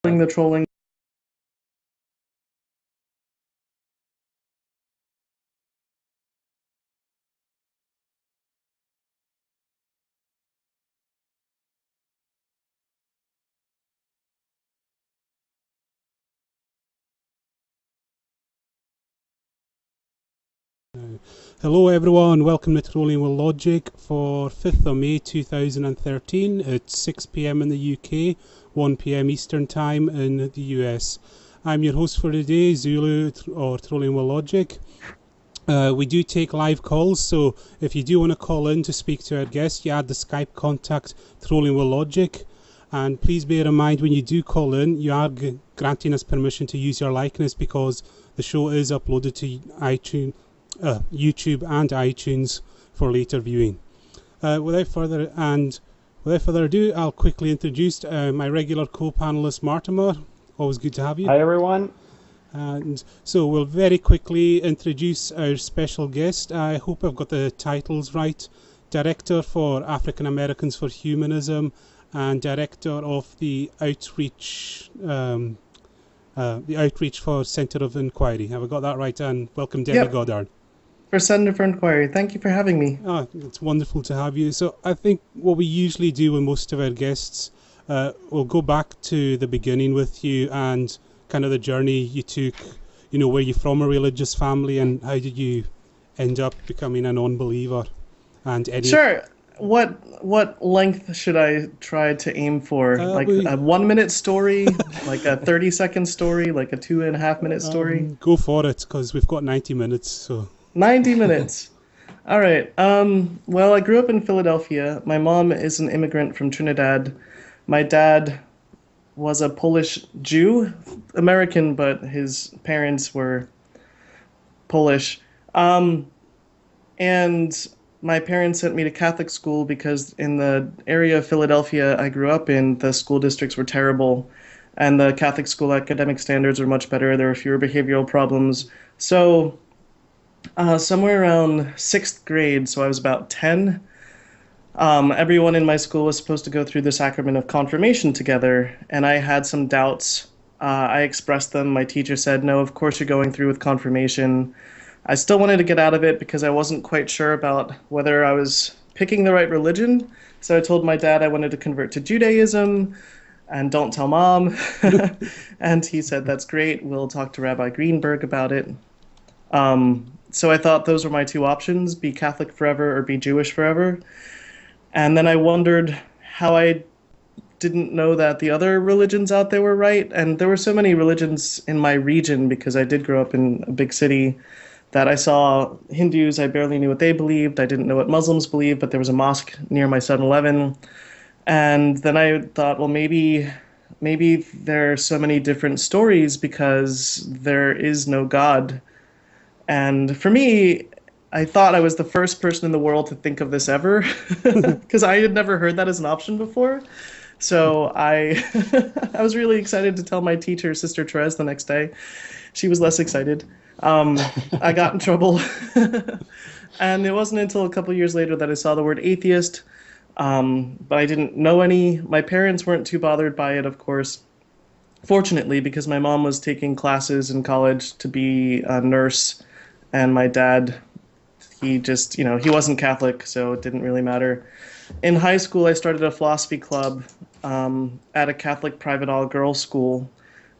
The trolling. Hello everyone, welcome to Trolling with Logic for 5th of May 2013. It's 6 p.m. in the UK, 1 p.m. Eastern Time in the US. I'm your host for today, Zulu or Trolling with Logic. We do take live calls, so if you do want to call in to speak to our guest, you add the Skype contact Trolling with Logic. And please bear in mind when you do call in, you are granting us permission to use your likeness because the show is uploaded to iTunes. YouTube and iTunes for later viewing. Without further ado, I'll quickly introduce my regular co-panelist Martimer. Always good to have you. Hi everyone. And so we'll very quickly introduce our special guest. I hope I've got the titles right. Director for African Americans for Humanism and Director of the Outreach for Center of Inquiry. Have I got that right? And welcome, Debbie Goddard. For Center for Inquiry. Thank you for having me. Oh, it's wonderful to have you. So I think what we usually do with most of our guests, we'll go back to the beginning with you and kind of the journey you took. You know, were you from a religious family and how did you end up becoming a non-believer? And Sure. What length should I try to aim for? Like a 1 minute story, like a 30-second story, like a 2.5 minute story? Go for it, because we've got 90 minutes. So 90 minutes. All right. Well, I grew up in Philadelphia. My mom is an immigrant from Trinidad. My dad was a Polish Jew, American, but his parents were Polish. And my parents sent me to Catholic school because in the area of Philadelphia I grew up in, the school districts were terrible, and the Catholic school academic standards were much better. There were fewer behavioral problems. So somewhere around 6th grade, so I was about 10, everyone in my school was supposed to go through the sacrament of confirmation together, and I had some doubts. I expressed them. My teacher said, no, of course you're going through with confirmation. I still wanted to get out of it because I wasn't quite sure about whether I was picking the right religion, so I told my dad I wanted to convert to Judaism, and don't tell mom. And he said, that's great, we'll talk to Rabbi Greenberg about it. So I thought those were my two options, be Catholic forever or be Jewish forever. And then I wondered how I didn't know that the other religions out there were right. And there were so many religions in my region because I did grow up in a big city that I saw Hindus. I barely knew what they believed. I didn't know what Muslims believed, but there was a mosque near my 7-Eleven. And then I thought, well, maybe there are so many different stories because there is no God. And for me, I thought I was the first person in the world to think of this ever, because I had never heard that as an option before. So I was really excited to tell my teacher, Sister Therese, the next day. She was less excited. I got in trouble. And it wasn't until a couple years later that I saw the word atheist, but I didn't know any. My parents weren't too bothered by it, of course. Fortunately, because my mom was taking classes in college to be a nurse, and my dad, he just, he wasn't Catholic, so it didn't really matter. In high school, I started a philosophy club at a Catholic private all-girls school.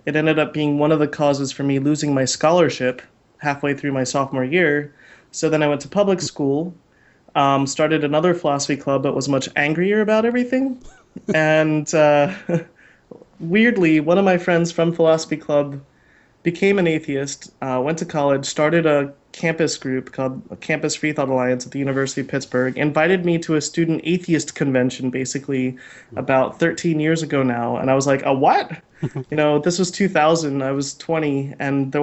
It ended up being one of the causes for me losing my scholarship halfway through my sophomore year. So then I went to public school, started another philosophy club, but was much angrier about everything. And weirdly, one of my friends from philosophy club became an atheist, went to college, started a campus group called Campus Free Thought Alliance at the University of Pittsburgh, invited me to a student atheist convention basically about 13 years ago now. And I was like, a what? This was 2000, I was 20, and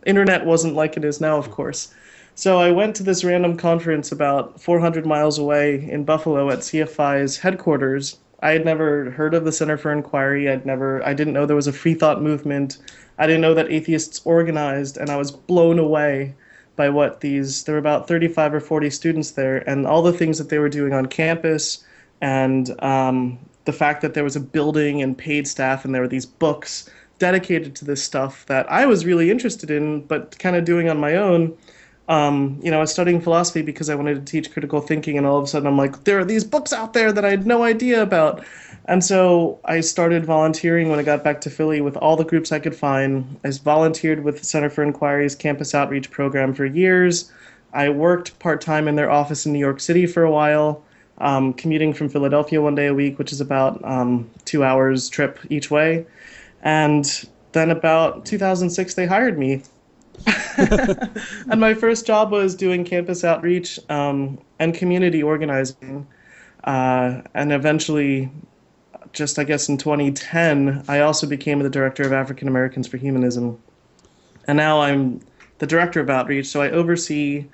internet wasn't like it is now, of course. So I went to this random conference about 400 miles away in Buffalo at CFI's headquarters. I had never heard of the Center for Inquiry. I didn't know there was a free thought movement. I didn't know that atheists organized, and I was blown away by there were about 35 or 40 students there, and all the things that they were doing on campus, and the fact that there was a building and paid staff and there were these books dedicated to this stuff that I was really interested in, but kind of doing on my own. I was studying philosophy because I wanted to teach critical thinking, and all of a sudden I'm like, there are these books out there that I had no idea about. And so I started volunteering when I got back to Philly with all the groups I could find. I volunteered with the Center for Inquiry's campus outreach program for years. I worked part-time in their office in New York City for a while, commuting from Philadelphia one day a week, which is about 2 hours trip each way. And then about 2006, they hired me. And my first job was doing campus outreach and community organizing. And eventually, just I guess in 2010, I also became the director of African Americans for Humanism. And now I'm the director of outreach, so I oversee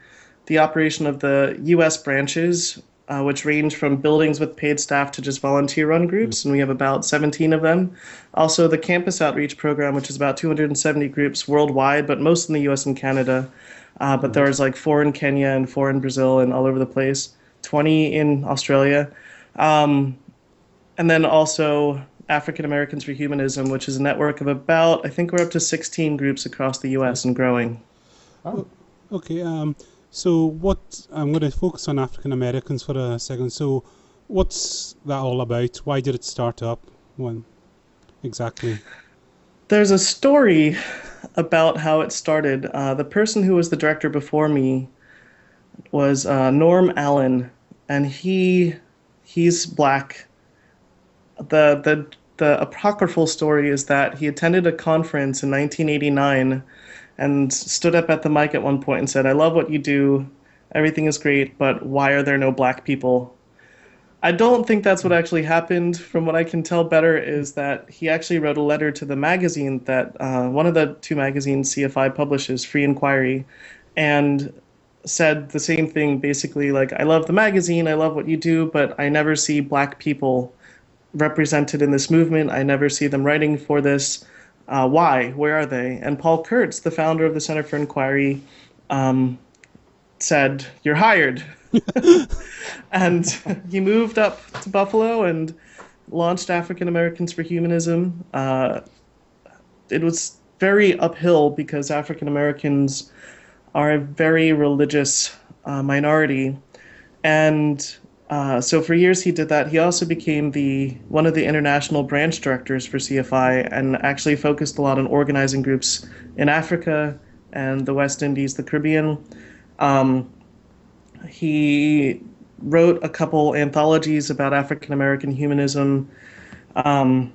the operation of the U.S. branches, which range from buildings with paid staff to just volunteer-run groups, and we have about 17 of them. Also, the campus outreach program, which is about 270 groups worldwide, but most in the U.S. and Canada. But there's like 4 in Kenya and 4 in Brazil and all over the place, 20 in Australia. And then also African Americans for Humanism, which is a network of about, I think we're up to 16 groups across the U.S. and growing. Oh, okay. So what I'm going to focus on African Americans for a second. So what's that all about? Why did it start up? When exactly? There's a story about how it started. The person who was the director before me was Norm Allen, and he's black. The apocryphal story is that he attended a conference in 1989 and stood up at the mic at one point and said, "I love what you do. Everything is great, but why are there no black people?" I don't think that's what actually happened. From what I can tell better is that he actually wrote a letter to the magazine that one of the 2 magazines CFI publishes, Free Inquiry, and said the same thing, basically like, "I love the magazine, I love what you do, but I never see black people represented in this movement. I never see them writing for this. Why? Where are they?" And Paul Kurtz, the founder of the Center for Inquiry, said, "You're hired." And he moved up to Buffalo and launched African Americans for Humanism. It was very uphill because African Americans are a very religious minority. And so for years he did that. He also became one of the international branch directors for CFI and actually focused a lot on organizing groups in Africa and the West Indies, the Caribbean. He wrote a couple anthologies about African American humanism, and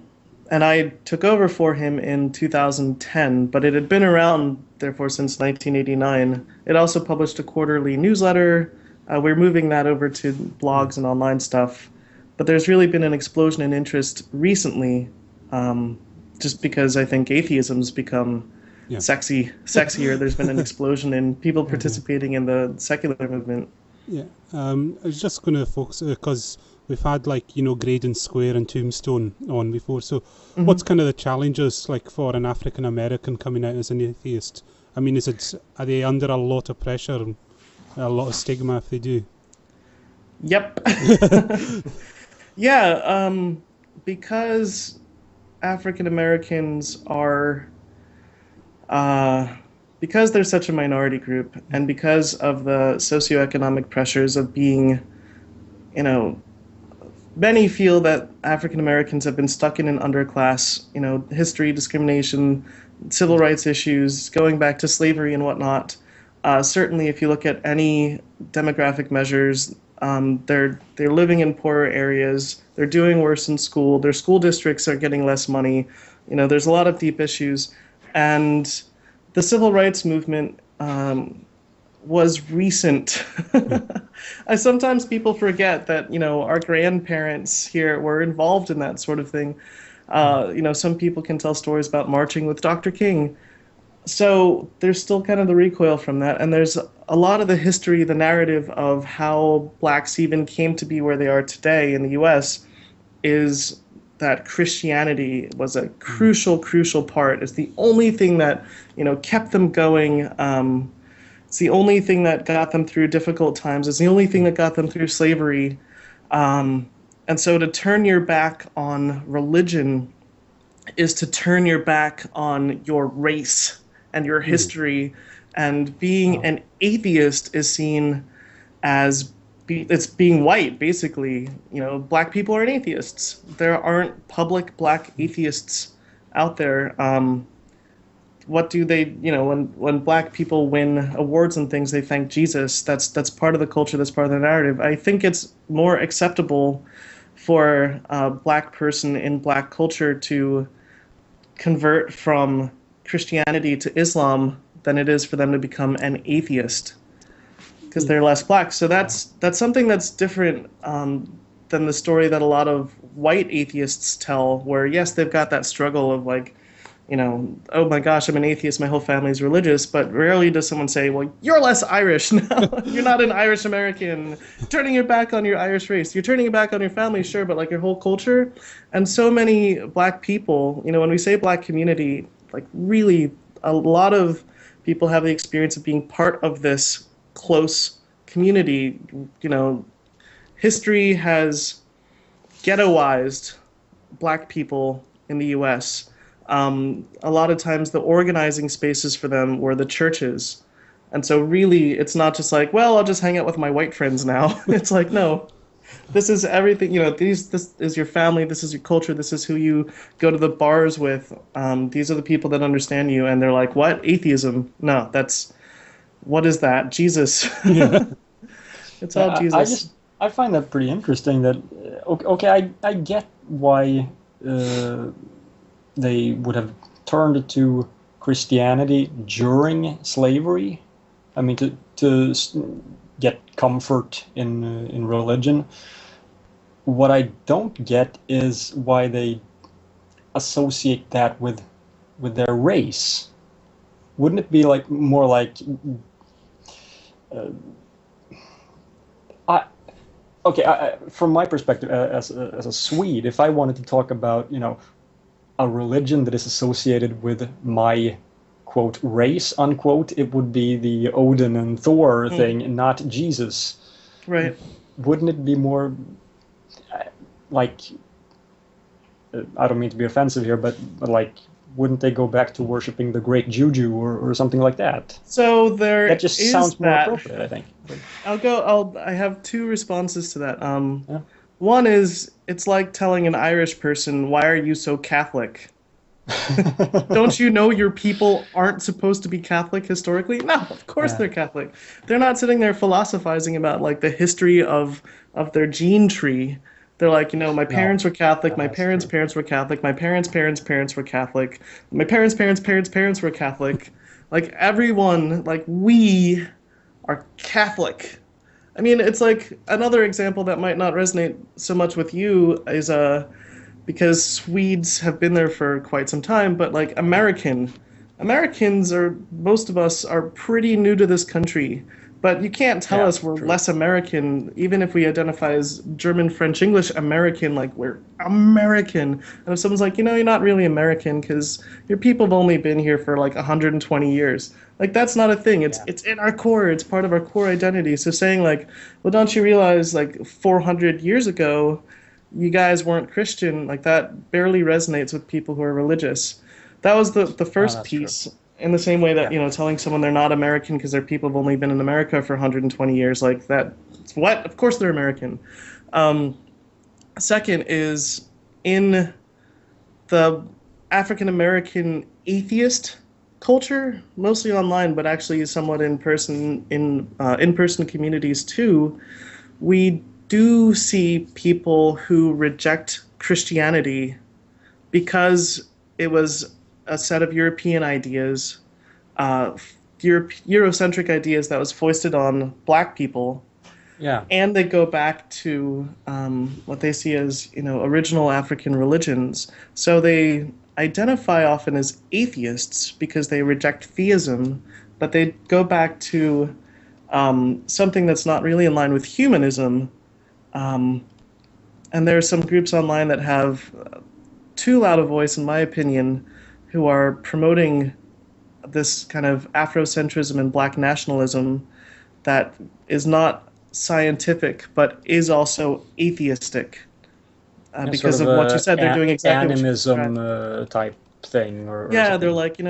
I took over for him in 2010, but it had been around, therefore, since 1989. It also published a quarterly newsletter. We're moving that over to blogs and online stuff, but there's really been an explosion in interest recently, just because I think atheism's become sexier. There's been an explosion in people participating in the secular movement. Yeah, I was just going to focus because we've had Graydon Square and Tombstone on before. So, what's kind of the challenges like for an African American coming out as an atheist? I mean, are they under a lot of pressure and a lot of stigma if they do? Yep. Yeah, because African Americans are. Because they're such a minority group, and because of the socioeconomic pressures of being, many feel that African Americans have been stuck in an underclass, history, discrimination, civil rights issues, going back to slavery and whatnot. Certainly, if you look at any demographic measures, they're living in poorer areas, they're doing worse in school, their school districts are getting less money. There's a lot of deep issues. And the civil rights movement was recent. Sometimes people forget that, our grandparents here were involved in that sort of thing. Some people can tell stories about marching with Dr. King. So there's still kind of the recoil from that. And there's a lot of the history, the narrative of how blacks even came to be where they are today in the U.S. is that Christianity was a crucial part. It's the only thing that, kept them going. It's the only thing that got them through difficult times. It's the only thing that got them through slavery. And so to turn your back on religion is to turn your back on your race and your Hmm. history. And being Wow. an atheist is seen as it's being white, basically. You know, black people are atheists. There aren't public black atheists out there. What do they, you know, when black people win awards and things, they thank Jesus. That's part of the culture. That's part of the narrative. I think it's more acceptable for a black person in black culture to convert from Christianity to Islam than it is for them to become an atheist because Yeah. they're less black. So Yeah. that's something that's different than the story that a lot of white atheists tell, where yes, they've got that struggle of like, you know, oh my gosh, I'm an atheist, my whole family's religious, but rarely does someone say, well, you're less Irish now. You're not an Irish American. Turning your back on your Irish race. You're turning your back on your family, sure, but like your whole culture. And so many black people, you know, when we say black community, like really a lot of people have the experience of being part of this close community. You know, history has ghettoized black people in the US. A lot of times the organizing spaces for them were the churches. And so really it's not just like, well, I'll just hang out with my white friends now. It's like, no, this is everything, you know, this is your family, this is your culture, this is who you go to the bars with. These are the people that understand you, and they're like, what? Atheism? No, that's what is that? Jesus. Yeah. It's all I Jesus. just I find that pretty interesting. That okay, I get why uh, they would have turned to Christianity during slavery. I mean, to get comfort in religion. What I don't get is why they associate that with their race. Wouldn't it be like more like I okay, from my perspective as a Swede, if I wanted to talk about, you know, a religion that is associated with my quote race unquote, it would be the Odin and Thor Mm, thing, and not Jesus. right. Wouldn't it be more like I don't mean to be offensive here, but like wouldn't they go back to worshiping the great Juju or something like that? So That there just is sounds more that. appropriate, I think. But, I have two responses to that. yeah. One is it's like telling an Irish person, "Why are you so Catholic?" Don't you know your people aren't supposed to be Catholic historically? No, of course Yeah. they're Catholic. They're not sitting there philosophizing about like the history of their gene tree. They're like, you know, my No, parents were Catholic, my that's parents' true. parents were Catholic, my parents' parents' parents were Catholic, my parents' parents' parents' parents were Catholic. Like everyone, like we are Catholic. I mean, it's like another example that might not resonate so much with you is because Swedes have been there for quite some time, but like Americans are most of us are pretty new to this country. But you can't tell Yeah, us we're true. less American, even if we identify as German, French, English American, like we're American. And if someone's like, you know, you're not really American because your people have only been here for like 120 years. Like that's not a thing. It's Yeah. it's in our core. It's part of our core identity. So saying like, well, don't you realize like 400 years ago you guys weren't Christian, like that barely resonates with people who are religious. That was the Oh, first that's true. piece. In the same way that, Yeah. you know, telling someone they're not American because their people have only been in America for 120 years, like that, what? Of course they're American. Um, Second is in the African American atheist culture, mostly online, but actually somewhat in person communities too. We do see people who reject Christianity because it was a set of European ideas, uh, Eurocentric ideas that was foisted on black people, Yeah. and they go back to what they see as, you know, original African religions. So they identify often as atheists because they reject theism, but they go back to something that's not really in line with humanism. Um, and there are some groups online that have too loud a voice, in my opinion, who are promoting this kind of Afrocentrism and black nationalism that is not scientific but is also atheistic. because of what you said. They're doing exactly what you described. animism type thing, or Yeah, something. they're like,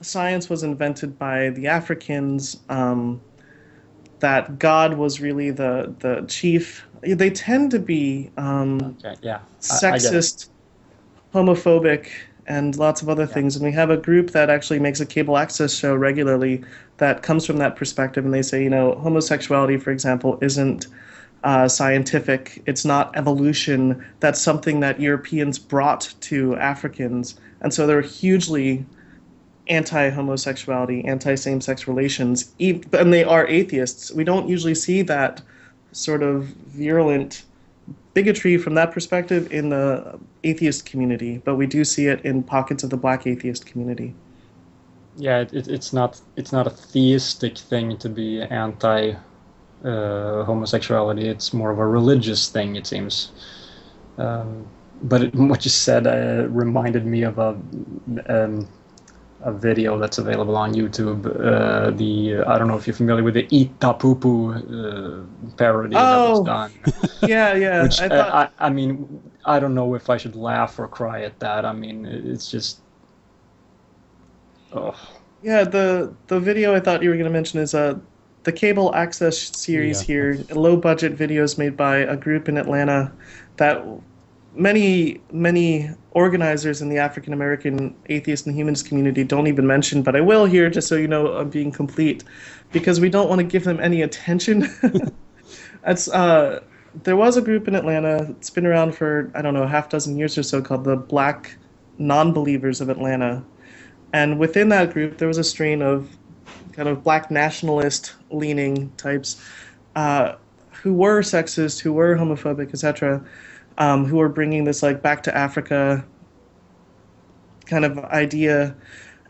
science was invented by the Africans. That God was really the chief. They tend to be Okay, yeah, I get it. sexist, homophobic, and lots of other Yeah. things. And we have a group that actually makes a cable access show regularly that comes from that perspective. And they say, homosexuality, for example, isn't scientific. It's not evolution. That's something that Europeans brought to Africans. And so they're hugely anti-homosexuality, anti-same-sex relations, and they are atheists. We don't usually see that sort of virulent bigotry from that perspective in the atheist community, but we do see it in pockets of the black atheist community. Yeah, it's not a theistic thing to be anti homosexuality. It's more of a religious thing, it seems. But what you said reminded me of a video that's available on YouTube. I don't know if you're familiar with the Ita Pupu parody that was done. Yeah. Which I mean, I don't know if I should laugh or cry at that. I mean, it's just. Oh. Yeah, the video I thought you were going to mention is the cable access series here, low budget videos made by a group in Atlanta that many organizers in the African American atheist and humanist community don't even mention, but I will here just so you know I'm being complete, because we don't want to give them any attention. That's there was a group in Atlanta. It's been around for, I don't know, half dozen years or so, called the Black Non-Believers of Atlanta. And within that group, there was a strain of kind of black nationalist leaning types who were sexist, who were homophobic, etc., who were bringing this like back to Africa kind of idea.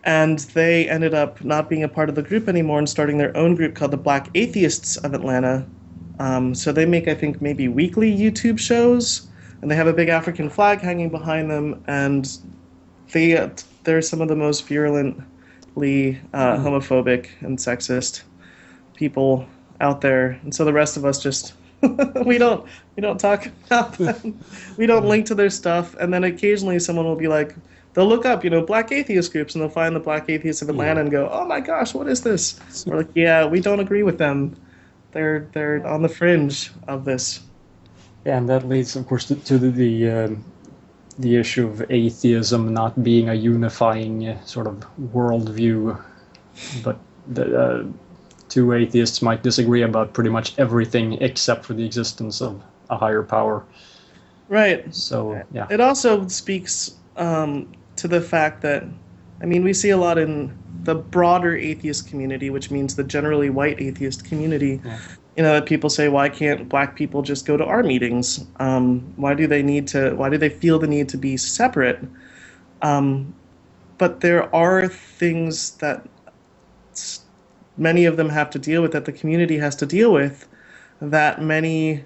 And they ended up not being a part of the group anymore and starting their own group called the Black Atheists of Atlanta. So they make, I think, maybe weekly YouTube shows, and they have a big African flag hanging behind them, and they're some of the most virulently homophobic and sexist people out there. And so the rest of us just we don't talk about them. We don't link to their stuff. And then occasionally someone will be like, they'll look up, black atheist groups, and they'll find the Black Atheists of Atlanta and go, "Oh my gosh, what is this?" We're like, "Yeah, we don't agree with them. They're on the fringe of this." Yeah, and that leads, of course, to the issue of atheism not being a unifying sort of worldview, but two atheists might disagree about pretty much everything except for the existence of a higher power. Right. So, yeah. It also speaks to the fact that, I mean, we see a lot in the broader atheist community, which means the generally white atheist community. Yeah. That people say, why can't black people just go to our meetings? Why do they feel the need to be separate? But there are things that many of them have to deal with, that the community has to deal with, that many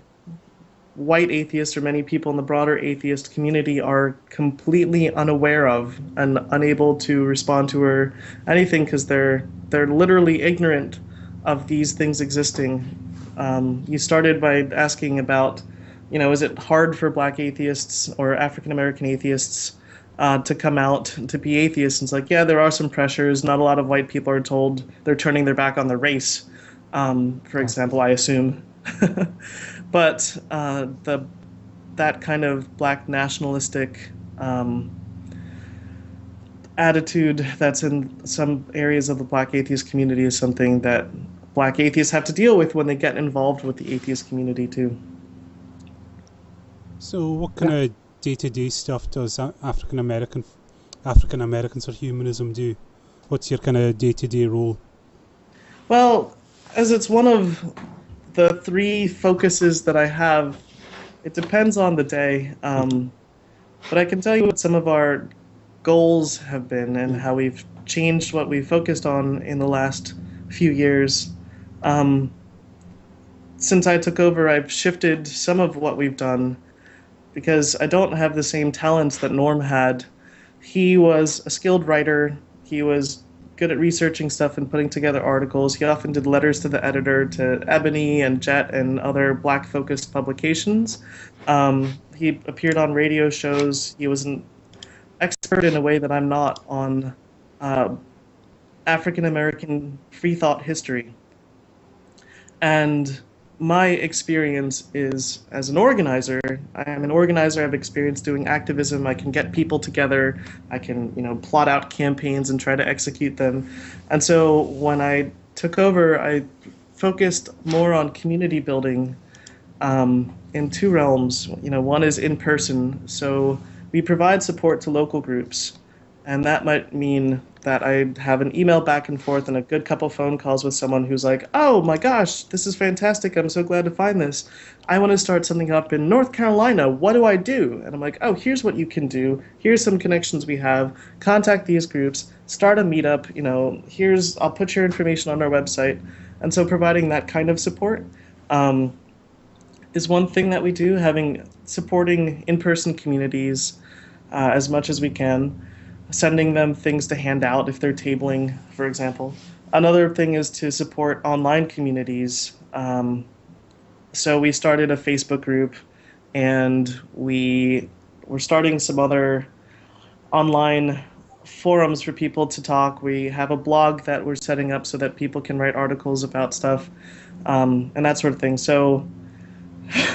white atheists or many people in the broader atheist community are completely unaware of and unable to respond to or anything, because they're literally ignorant of these things existing. You started by asking about, is it hard for black atheists or African American atheists to come out to be atheists? And it's like, yeah, there are some pressures. Not a lot of white people are told they're turning their back on the race, for example, I assume. But that kind of black nationalistic attitude that's in some areas of the black atheist community is something that black atheists have to deal with when they get involved with the atheist community too. So what kind of day-to-day stuff does African Americans or humanism do? What's your kind of day-to-day role? Well, as it's one of the three focuses that I have, it depends on the day. But I can tell you what some of our goals have been and how we've changed what we focused on in the last few years. Since I took over, I've shifted some of what we've done because I don't have the same talents that Norm had. He was a skilled writer. He was good at researching stuff and putting together articles. He often did letters to the editor, to Ebony and Jet and other black-focused publications. He appeared on radio shows. He was an expert in a way that I'm not on African American free thought history. And my experience is as an organizer. I am an organizer. I have experience doing activism. I can get people together. I can, plot out campaigns and try to execute them. And so when I took over, I focused more on community building in two realms. One is in person. So we provide support to local groups. And that might mean that I have an email back and forth and a good couple phone calls with someone who's like, oh my gosh, this is fantastic. I'm so glad to find this. I want to start something up in North Carolina. What do I do? And I'm like, oh, here's what you can do. Here's some connections we have. Contact these groups. Start a meetup. I'll put your information on our website. And so providing that kind of support is one thing that we do, supporting in-person communities as much as we can. Sending them things to hand out if they're tabling, for example. Another thing is to support online communities. So we started a Facebook group, and we're starting some other online forums for people to talk. We have a blog that we're setting up so that people can write articles about stuff, and that sort of thing. So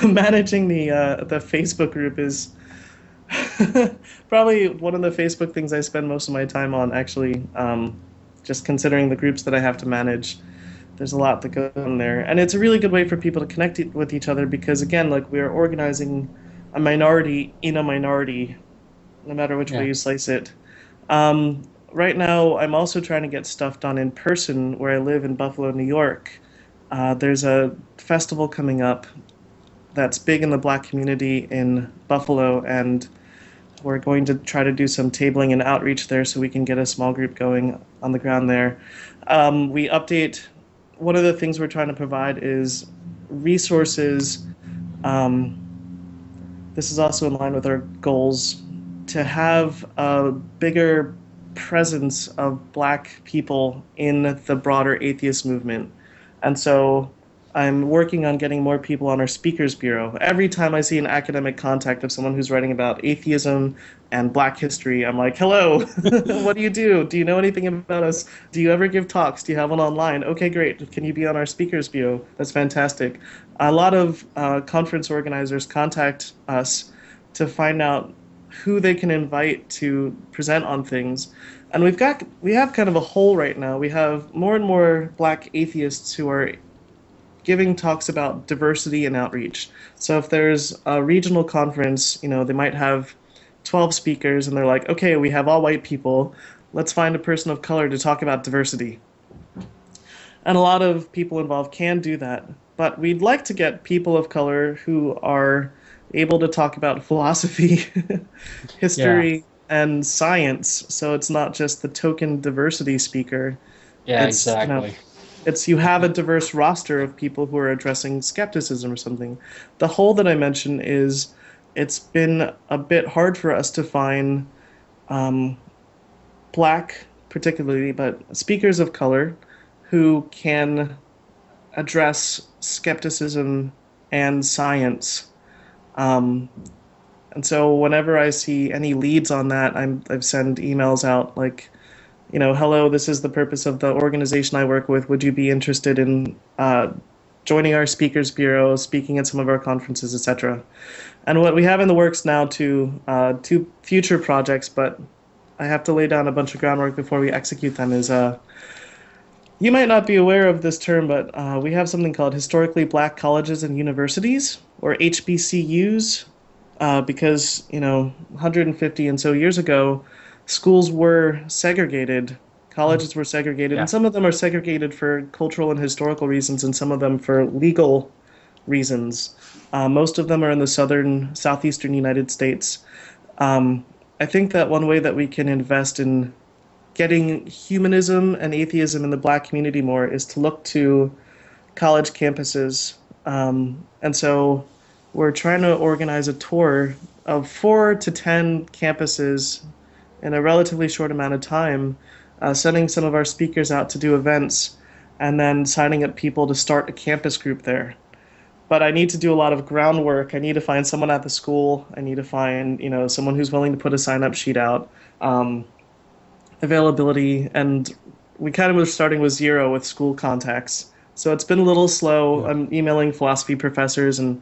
managing the Facebook group is probably one of the Facebook things I spend most of my time on, actually, just considering the groups that I have to manage. There's a lot that goes on there. And it's a really good way for people to connect with each other because, again, we are organizing a minority in a minority, no matter which way you slice it. Right now, I'm also trying to get stuff done in person where I live in Buffalo, New York. There's a festival coming up that's big in the Black community in Buffalo, and we're going to try to do some tabling and outreach there so we can get a small group going on the ground there. We update. One of the things we're trying to provide is resources. This is also in line with our goals to have a bigger presence of Black people in the broader atheist movement. And so I'm working on getting more people on our speakers bureau. Every time I see an academic contact of someone who's writing about atheism and Black history, I'm like, hello, what do you do? Do you know anything about us? Do you ever give talks? Do you have one online? Okay, great. Can you be on our speakers bureau? That's fantastic. A lot of conference organizers contact us to find out who they can invite to present on things. And we have kind of a hole right now. We have more and more Black atheists who are giving talks about diversity and outreach. So if there's a regional conference, they might have 12 speakers and they're like, okay, we have all white people. Let's find a person of color to talk about diversity. And a lot of people involved can do that. But we'd like to get people of color who are able to talk about philosophy, history, and science. So it's not just the token diversity speaker. Yeah, exactly. You have a diverse roster of people who are addressing skepticism or something. The hole that I mentioned is it's been a bit hard for us to find Black, particularly, but speakers of color who can address skepticism and science. And so whenever I see any leads on that, I've sent emails out like, hello, this is the purpose of the organization I work with. Would you be interested in joining our speakers bureau, speaking at some of our conferences, etc.? And what we have in the works now two future projects, but I have to lay down a bunch of groundwork before we execute them, is you might not be aware of this term, but we have something called Historically Black Colleges and Universities, or HBCUs, because 150 and so years ago, schools were segregated, colleges were segregated, and some of them are segregated for cultural and historical reasons, and some of them for legal reasons. Most of them are in the southeastern United States. I think that one way that we can invest in getting humanism and atheism in the Black community more is to look to college campuses. And so we're trying to organize a tour of 4 to 10 campuses in a relatively short amount of time, sending some of our speakers out to do events, and then signing up people to start a campus group there. but I need to do a lot of groundwork. I need to find someone at the school. I need to find, someone who's willing to put a sign-up sheet out. Availability, and we kind of were starting with zero with school contacts. So it's been a little slow. Yeah. I'm emailing philosophy professors and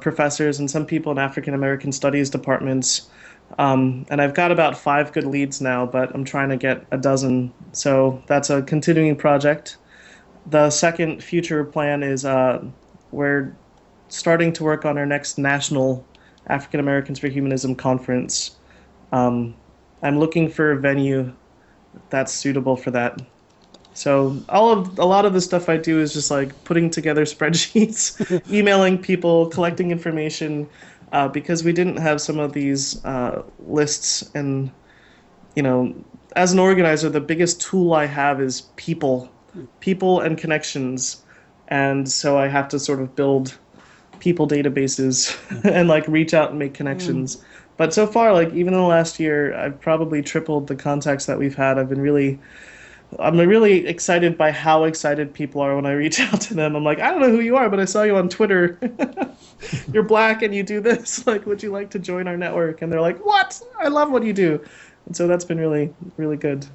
professors and some people in African American studies departments. And I've got about 5 good leads now, but I'm trying to get a dozen. So that's a continuing project. The second future plan is we're starting to work on our next national African Americans for Humanism conference. I'm looking for a venue that's suitable for that. So a lot of the stuff I do is just like putting together spreadsheets, emailing people, collecting information, because we didn't have some of these lists. And as an organizer, the biggest tool I have is people and connections, and so I have to sort of build people databases and like reach out and make connections. But so far, like even in the last year, I've probably tripled the contacts that we've had. I'm really excited by how excited people are when I reach out to them. I'm like, I don't know who you are, but I saw you on Twitter. You're black and you do this. Like, would you like to join our network? And they're like, what? I love what you do. And so that's been really, really good.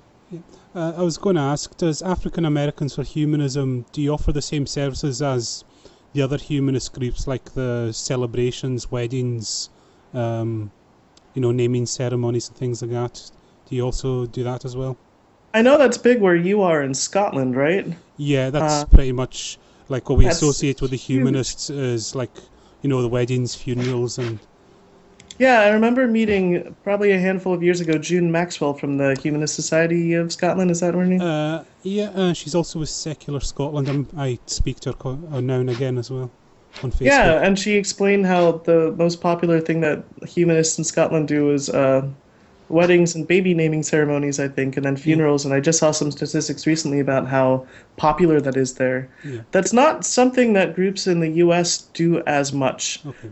I was going to ask, does African Americans for Humanism, do you offer the same services as the other humanist groups, like the celebrations, weddings, naming ceremonies and things like that? Do you also do that as well? I know that's big where you are in Scotland, right? Yeah, that's pretty much like what we That's associate with the huge. humanists is like, the weddings, funerals, and Yeah, I remember meeting probably a handful of years ago June Maxwell from the Humanist Society of Scotland. Is that her name? she's also with Secular Scotland. I speak to her now and again as well on Facebook. Yeah, and she explained how the most popular thing that humanists in Scotland do is weddings and baby naming ceremonies, I think, and then funerals. And I just saw some statistics recently about how popular that is there. Yeah. That's not something that groups in the U.S. do as much. Okay.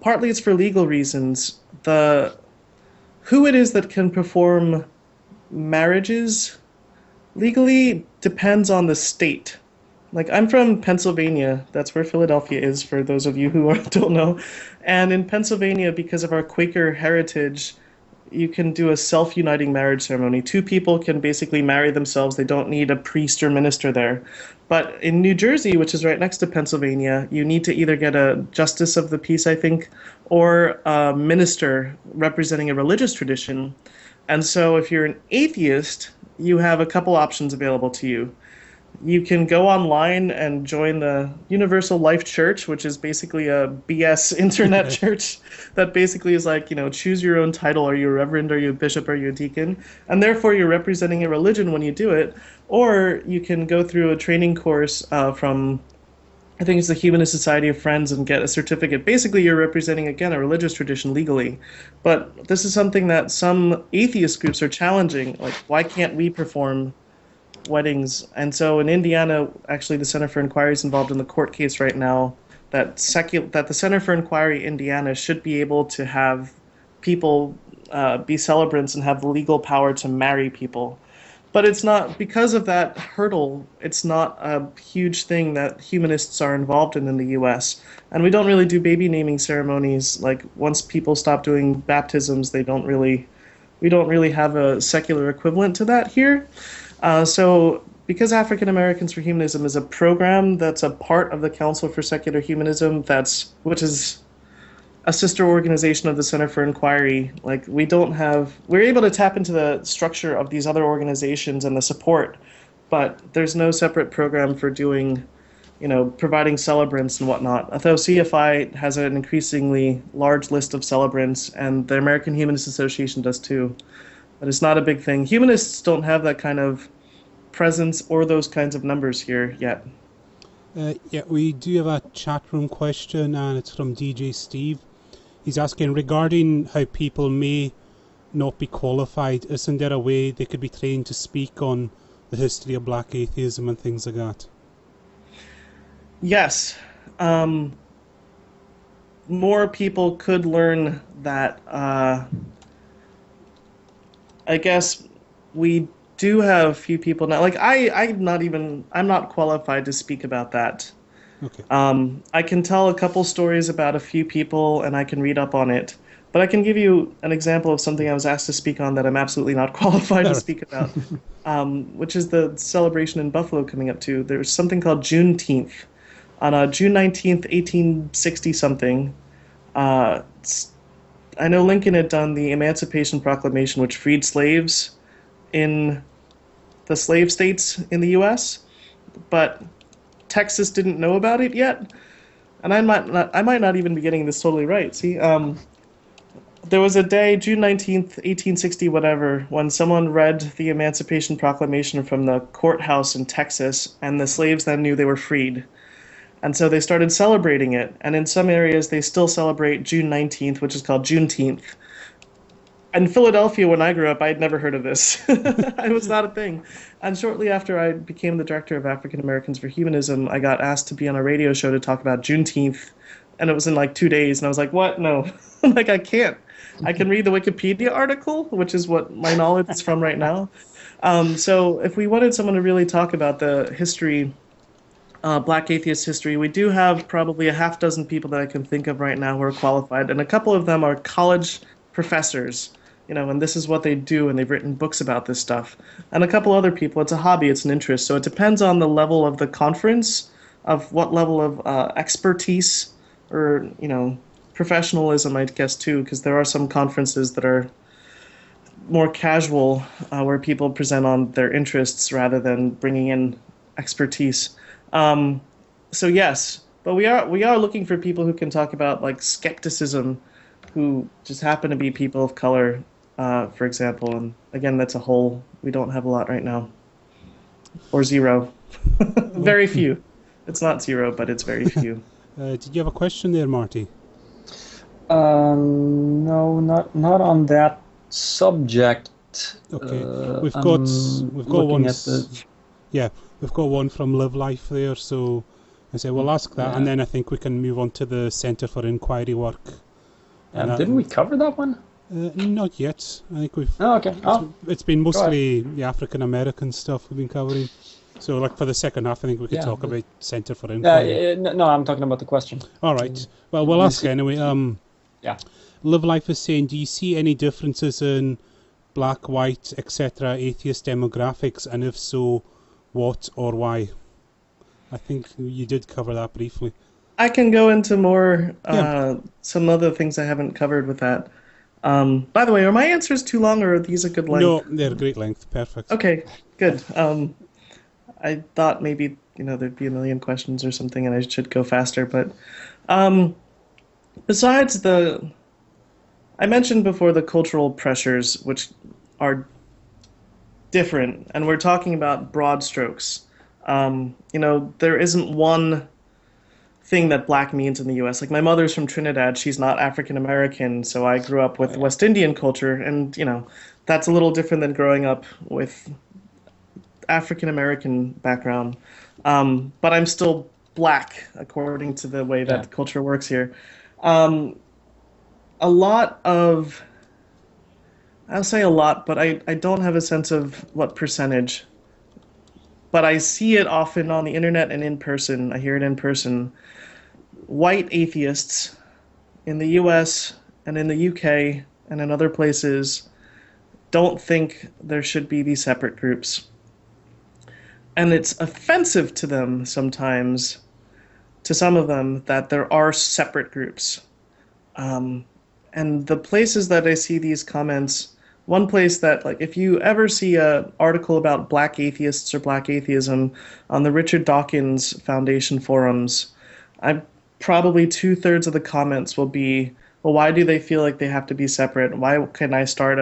Partly it's for legal reasons. Who it is that can perform marriages legally depends on the state. Like, I'm from Pennsylvania. That's where Philadelphia is, for those of you who don't know. And in Pennsylvania, because of our Quaker heritage, you can do a self-uniting marriage ceremony. Two people can basically marry themselves. They don't need a priest or minister there. But in New Jersey, which is right next to Pennsylvania, you need to either get a justice of the peace, I think, or a minister representing a religious tradition. And so if you're an atheist, you have a couple options available to you. You can go online and join the Universal Life Church, which is basically a BS internet church that basically is like, choose your own title. Are you a reverend? Are you a bishop? Are you a deacon? And therefore you're representing a religion when you do it. Or you can go through a training course from, I think it's the Humanist Society of Friends, and get a certificate. Basically, you're representing, again, a religious tradition legally. But this is something that some atheist groups are challenging. Like, why can't we perform weddings? And so in Indiana, actually, the Center for Inquiry is involved in the court case right now that the Center for Inquiry Indiana should be able to have people be celebrants and have the legal power to marry people. But it's not, because of that hurdle, it's not a huge thing that humanists are involved in the U.S. And we don't really do baby naming ceremonies. Like, once people stop doing baptisms, we don't really have a secular equivalent to that here. So because African Americans for Humanism is a program that's a part of the Council for Secular Humanism, which is a sister organization of the Center for Inquiry, like, we're able to tap into the structure of these other organizations and the support, but there's no separate program for doing, providing celebrants and whatnot. Although CFI has an increasingly large list of celebrants, and the American Humanist Association does too. But it's not a big thing. Humanists don't have that kind of presence or those kinds of numbers here yet. We do have a chat room question, and it's from DJ Steve. He's asking, regarding how people may not be qualified, isn't there a way they could be trained to speak on the history of black atheism and things like that? Yes. More people could learn that. I guess we do have a few people now. Like, I'm not qualified to speak about that. Okay. I can tell a couple stories about a few people and I can read up on it. But I can give you an example of something I was asked to speak on that I'm absolutely not qualified All to right. speak about, which is the celebration in Buffalo coming up too. There's something called Juneteenth. On June 19th, 1860 something, I know Lincoln had done the Emancipation Proclamation, which freed slaves in the slave states in the U.S., but Texas didn't know about it yet. And I might not even be getting this totally right. See, there was a day, June 19th, 1860, whatever, when someone read the Emancipation Proclamation from the courthouse in Texas, and the slaves then knew they were freed. And so they started celebrating it. And in some areas, they still celebrate June 19th, which is called Juneteenth. In Philadelphia, when I grew up, I had never heard of this. It was not a thing. And shortly after I became the director of African Americans for Humanism, I got asked to be on a radio show to talk about Juneteenth. And it was in like 2 days. And I was like, what? No. I'm like, I can't. I can read the Wikipedia article, which is what my knowledge is from right now. So if we wanted someone to really talk about the history, Black atheist history, we do have probably a half dozen people that I can think of right now who are qualified. And a couple of them are college professors, and this is what they do, and they've written books about this stuff. And a couple other people, it's a hobby, it's an interest. So it depends on the level of the conference, of what level of expertise or, professionalism, I guess, too, because there are some conferences that are more casual, where people present on their interests rather than bringing in expertise. So yes, but we are looking for people who can talk about like skepticism, who just happen to be people of color, for example. And again, that's a whole. We don't have a lot right now, or zero, very few. It's not zero, but it's very few. Did you have a question there, Marty? No, not on that subject. Okay, we've I'm got looking one. at the. Yeah, we've got one from Live Life there. So I say we'll ask that, and then I think we can move on to the Centre for Inquiry Work. Didn't we cover that one? Not yet. I think we've. Oh, okay. It's been mostly the African American stuff we've been covering. So, like for the second half, I think we could talk about Centre for Inquiry. No, I'm talking about the question. All right. Well, we'll ask anyway. Yeah. Live Life is saying, do you see any differences in black, white, etc. atheist demographics, and if so, what or why? I think you did cover that briefly. I can go into more some other things I haven't covered with that. By the way, are my answers too long, or are these a good length? No, they're great length. Perfect. Okay, good. I thought maybe there'd be a million questions or something, and I should go faster. But besides I mentioned before the cultural pressures, which are different, and we're talking about broad strokes. There isn't one thing that black means in the U.S. Like my mother's from Trinidad, she's not African American, so I grew up with West Indian culture, and that's a little different than growing up with African American background. But I'm still black according to the way that culture works here. I'll say a lot, but I don't have a sense of what percentage. But I see it often on the internet and in person. I hear it in person. White atheists in the US and in the UK and in other places don't think there should be these separate groups. And it's offensive to them sometimes, to some of them, that there are separate groups. And the places that I see these comments, one place that, like, if you ever see an article about black atheists or black atheism on the Richard Dawkins Foundation forums, probably 2/3 of the comments will be, well, why do they feel like they have to be separate? Why can I start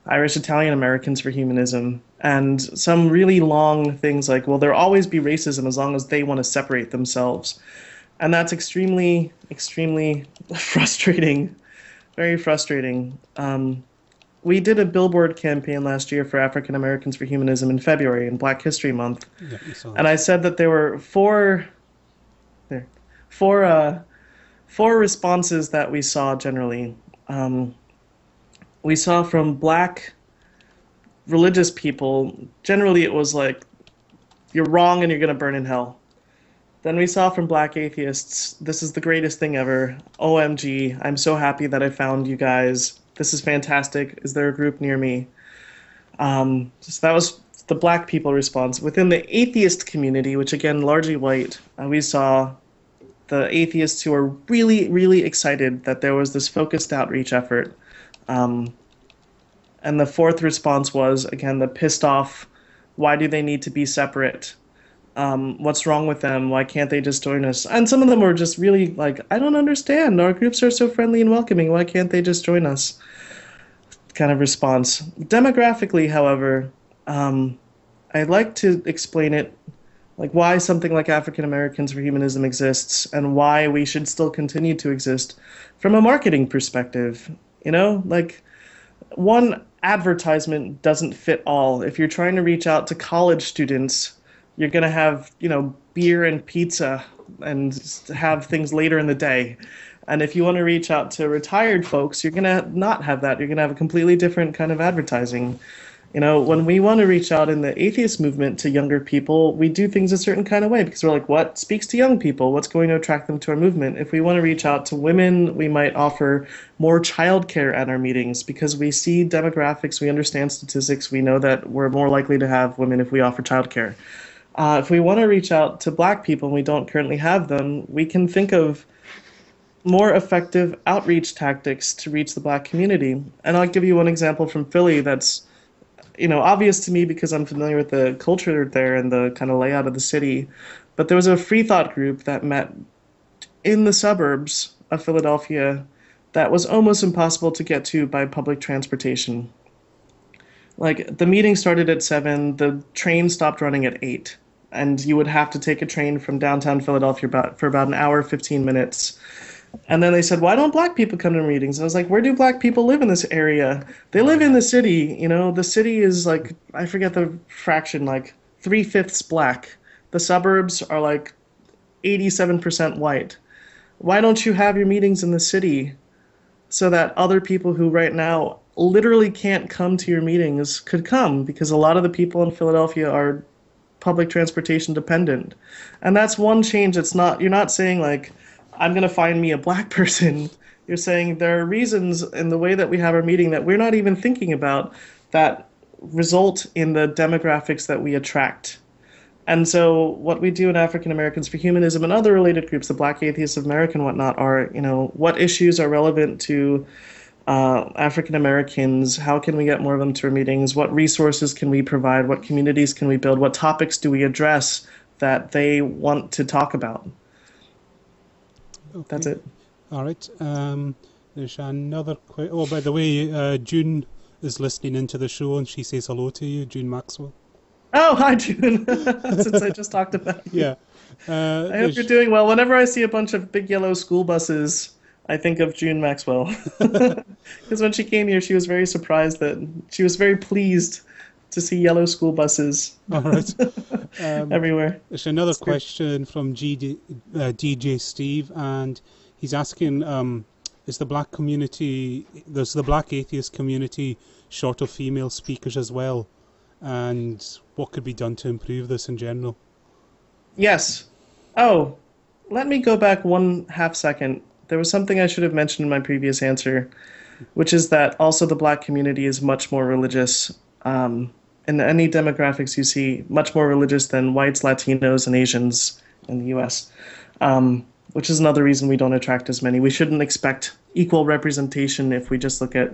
Irish Italian Americans for Humanism? And some really long things like, well, there'll always be racism as long as they want to separate themselves. And that's extremely, extremely frustrating, very frustrating. We did a billboard campaign last year for African Americans for Humanism in February, in Black History Month. Yeah, and I said that there were four responses that we saw generally. We saw from black religious people, generally it was like, you're wrong and you're going to burn in hell. Then we saw from Black Atheists, this is the greatest thing ever. OMG, I'm so happy that I found you guys. This is fantastic. Is there a group near me? So that was the Black people response. Within the atheist community, which again, largely white, we saw the atheists who are really, really excited that there was this focused outreach effort. Um, and the fourth response was, again, the pissed off, why do they need to be separate? What's wrong with them? Why can't they just join us? And some of them were just really like, I don't understand. Our groups are so friendly and welcoming. Why can't they just join us? Kind of response. Demographically, however, I'd like to explain it, like why something like African Americans for Humanism exists and why we should still continue to exist from a marketing perspective. You know, like one advertisement doesn't fit all. If you're trying to reach out to college students, you're going to have, beer and pizza and have things later in the day. And if you want to reach out to retired folks, you're going to not have that. You're going to have a completely different kind of advertising. When we want to reach out in the atheist movement to younger people, we do things a certain kind of way because we're like, what speaks to young people? What's going to attract them to our movement? If we want to reach out to women, we might offer more childcare at our meetings because we see demographics, we understand statistics, we know that we're more likely to have women if we offer childcare. If we want to reach out to Black people and we don't currently have them, we can think of more effective outreach tactics to reach the Black community. And I'll give you one example from Philly that's obvious to me because I'm familiar with the culture there and the kind of layout of the city. But there was a free thought group that met in the suburbs of Philadelphia that was almost impossible to get to by public transportation. Like the meeting started at 7, the train stopped running at 8, and you would have to take a train from downtown Philadelphia for about an hour, 15 minutes. And then they said, why don't Black people come to meetings? And I was like, where do Black people live in this area? They live in the city. The city is like, I forget the fraction, like 3/5 Black. The suburbs are like 87% white. Why don't you have your meetings in the city so that other people who right now literally can't come to your meetings could come? Because a lot of the people in Philadelphia are public transportation dependent. And that's one change. You're not saying like, I'm going to find me a Black person. You're saying there are reasons in the way that we have our meeting that we're not even thinking about that result in the demographics that we attract. And so what we do in African Americans for Humanism and other related groups, the Black Atheists of America and whatnot, are, what issues are relevant to African Americans? How can we get more of them to our meetings? What resources can we provide? What communities can we build? What topics do we address that they want to talk about? Okay. That's it. All right. There's another question. Oh, by the way, June is listening into the show and she says hello to you, June Maxwell. Oh, hi, June. Since I just talked about you. Yeah. I hope you're doing well. Whenever I see a bunch of big yellow school buses, I think of June Maxwell. Because when she came here, she was very surprised she was very pleased to see yellow school buses All right. everywhere. There's another question from DJ Steve, and he's asking, does the Black atheist community short of female speakers as well? And what could be done to improve this in general? Yes. Oh, let me go back 1/2 second. There was something I should have mentioned in my previous answer, which is that also the Black community is much more religious. In any demographics you see, much more religious than whites, Latinos, and Asians in the U.S., which is another reason we don't attract as many. We shouldn't expect equal representation if we just look at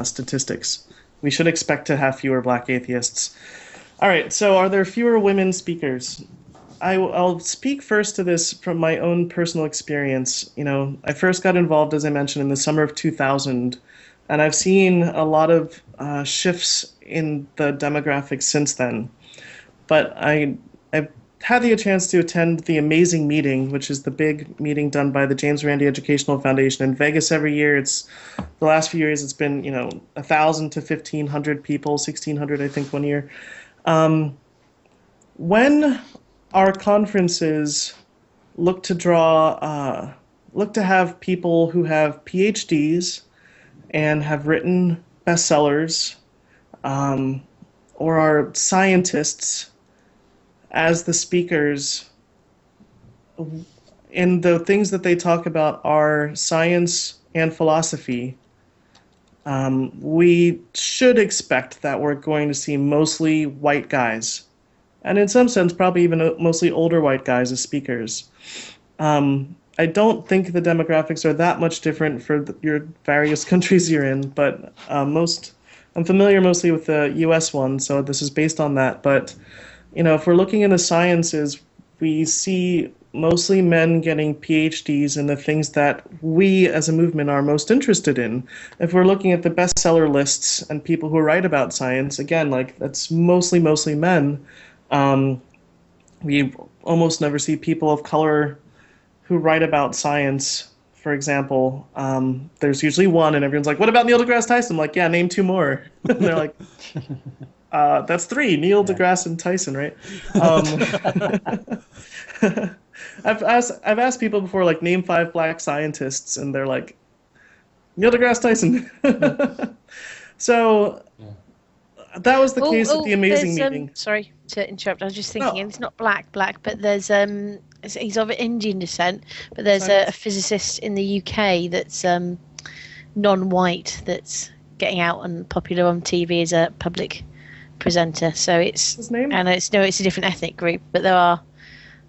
statistics. We should expect to have fewer Black atheists. All right, so are there fewer women speakers? I'll speak first to this from my own personal experience. I first got involved, as I mentioned, in the summer of 2000, and I've seen a lot of shifts in the demographics since then. But I've had the chance to attend the Amazing Meeting, which is the big meeting done by the James Randi Educational Foundation in Vegas every year. The last few years it's been 1,000 to 1,500 people, 1,600 I think one year. When our conferences look to have people who have PhDs and have written bestsellers, or are scientists as the speakers, in the things that they talk about are science and philosophy, we should expect that we're going to see mostly white guys, and in some sense, probably even mostly older white guys as speakers. I don't think the demographics are that much different for your various countries you're in, but I'm familiar mostly with the U.S. one, so this is based on that. But if we're looking in the sciences, we see mostly men getting PhDs in the things that we as a movement are most interested in. If we're looking at the bestseller lists and people who write about science, again, like that's mostly men. Um, we almost never see people of color who write about science. For example, there's usually one, and everyone's like, "What about Neil deGrasse Tyson?" I'm like, "Yeah, name two more." And they're like, "That's three: Neil deGrasse and Tyson, right?" I've asked people before, like, name five black scientists, and they're like, Neil deGrasse Tyson. So that was the case at the amazing meeting. Sorry to interrupt. I was just thinking, No. and it's not black, but there's he's of Indian descent, but there's a physicist in the UK that's non-white that's getting out and popular on TV as a public presenter. So it's His name? and it's a different ethnic group, but there are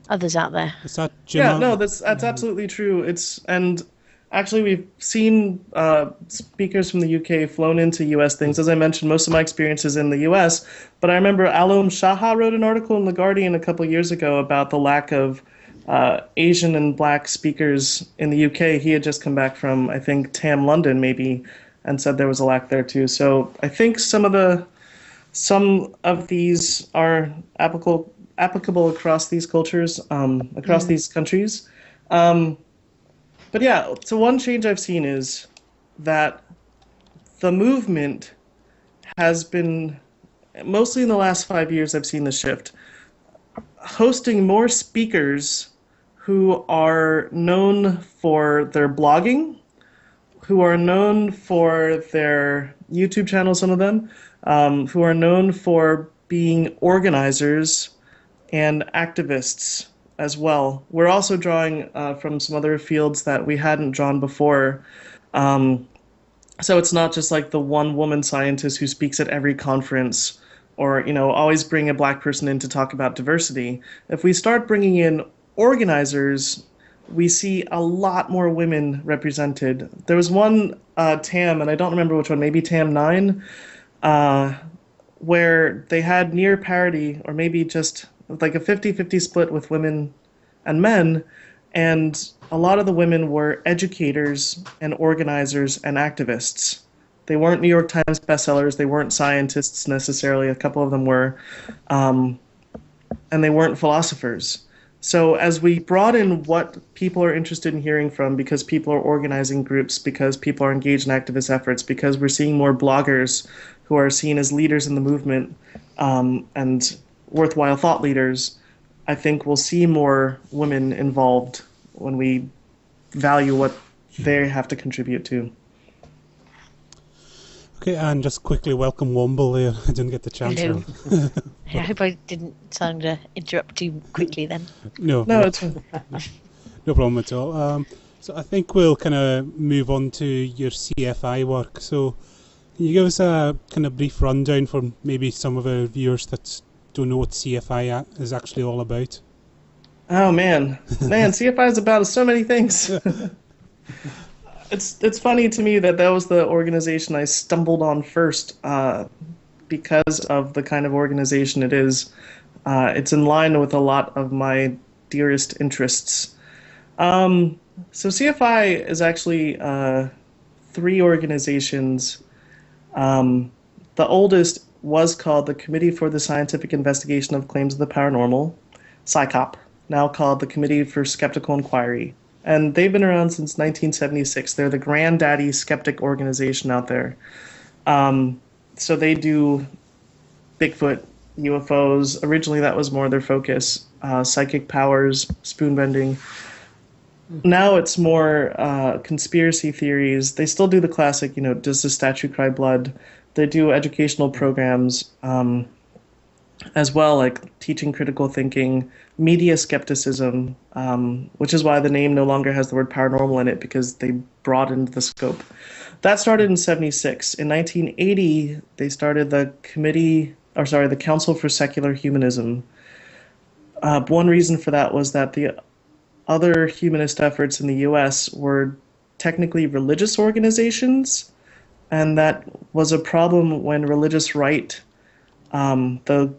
others out there. Is that Jim? Yeah, no, that's absolutely true. And actually we've seen speakers from the UK flown into US things. As I mentioned, most of my experience is in the US, but I remember Alom Shaha wrote an article in The Guardian a couple years ago about the lack of Asian and black speakers in the UK. He had just come back from, I think, TAM London maybe, and said there was a lack there too. So I think some of these are applicable across these cultures, across these countries. But yeah, so one change I've seen is that the movement has been, mostly in the last 5 years, I've seen the shift, hosting more speakers who are known for their blogging, who are known for their YouTube channel, some of them, who are known for being organizers and activists as well. We're also drawing from some other fields that we hadn't drawn before. So it's not just like the one woman scientist who speaks at every conference, or always bring a black person in to talk about diversity. If we start bringing in organizers, we see a lot more women represented. There was one TAM, and I don't remember which one, maybe TAM 9, where they had near parity, or maybe just like a 50-50 split with women and men, and a lot of the women were educators and organizers and activists. They weren't New York Times bestsellers, they weren't scientists necessarily, a couple of them were, and they weren't philosophers. So as we broaden what people are interested in hearing from, because people are organizing groups, because people are engaged in activist efforts, because we're seeing more bloggers who are seen as leaders in the movement, and worthwhile thought leaders, I think we'll see more women involved when we value what they have to contribute to. Okay, and just quickly welcome Womble there. I didn't get the chance. Hello. I hope I didn't sound to interrupt too quickly then. No, It's no problem at all. So I think we'll kind of move on to your CFI work. So can you give us a kind of brief rundown for maybe some of our viewers that don't know what CFI is actually all about? Oh man, CFI is about so many things. It's funny to me that was the organization I stumbled on first, because of the kind of organization it is. It's in line with a lot of my dearest interests. So CFI is actually 3 organizations. The oldest was called the Committee for the Scientific Investigation of Claims of the Paranormal, SciCoP, now called the Committee for Skeptical Inquiry. And they've been around since 1976. They're the granddaddy skeptic organization out there. So they do Bigfoot, UFOs. Originally, that was more their focus. Psychic powers, spoon bending. Now it's more conspiracy theories. They still do the classic, does the statue cry blood? They do educational programs. as well, like teaching critical thinking, media skepticism, which is why the name no longer has the word paranormal in it because they broadened the scope. That started in 76. In 1980, they started the Council for Secular Humanism. One reason for that was that the other humanist efforts in the US were technically religious organizations, and that was a problem when religious right, the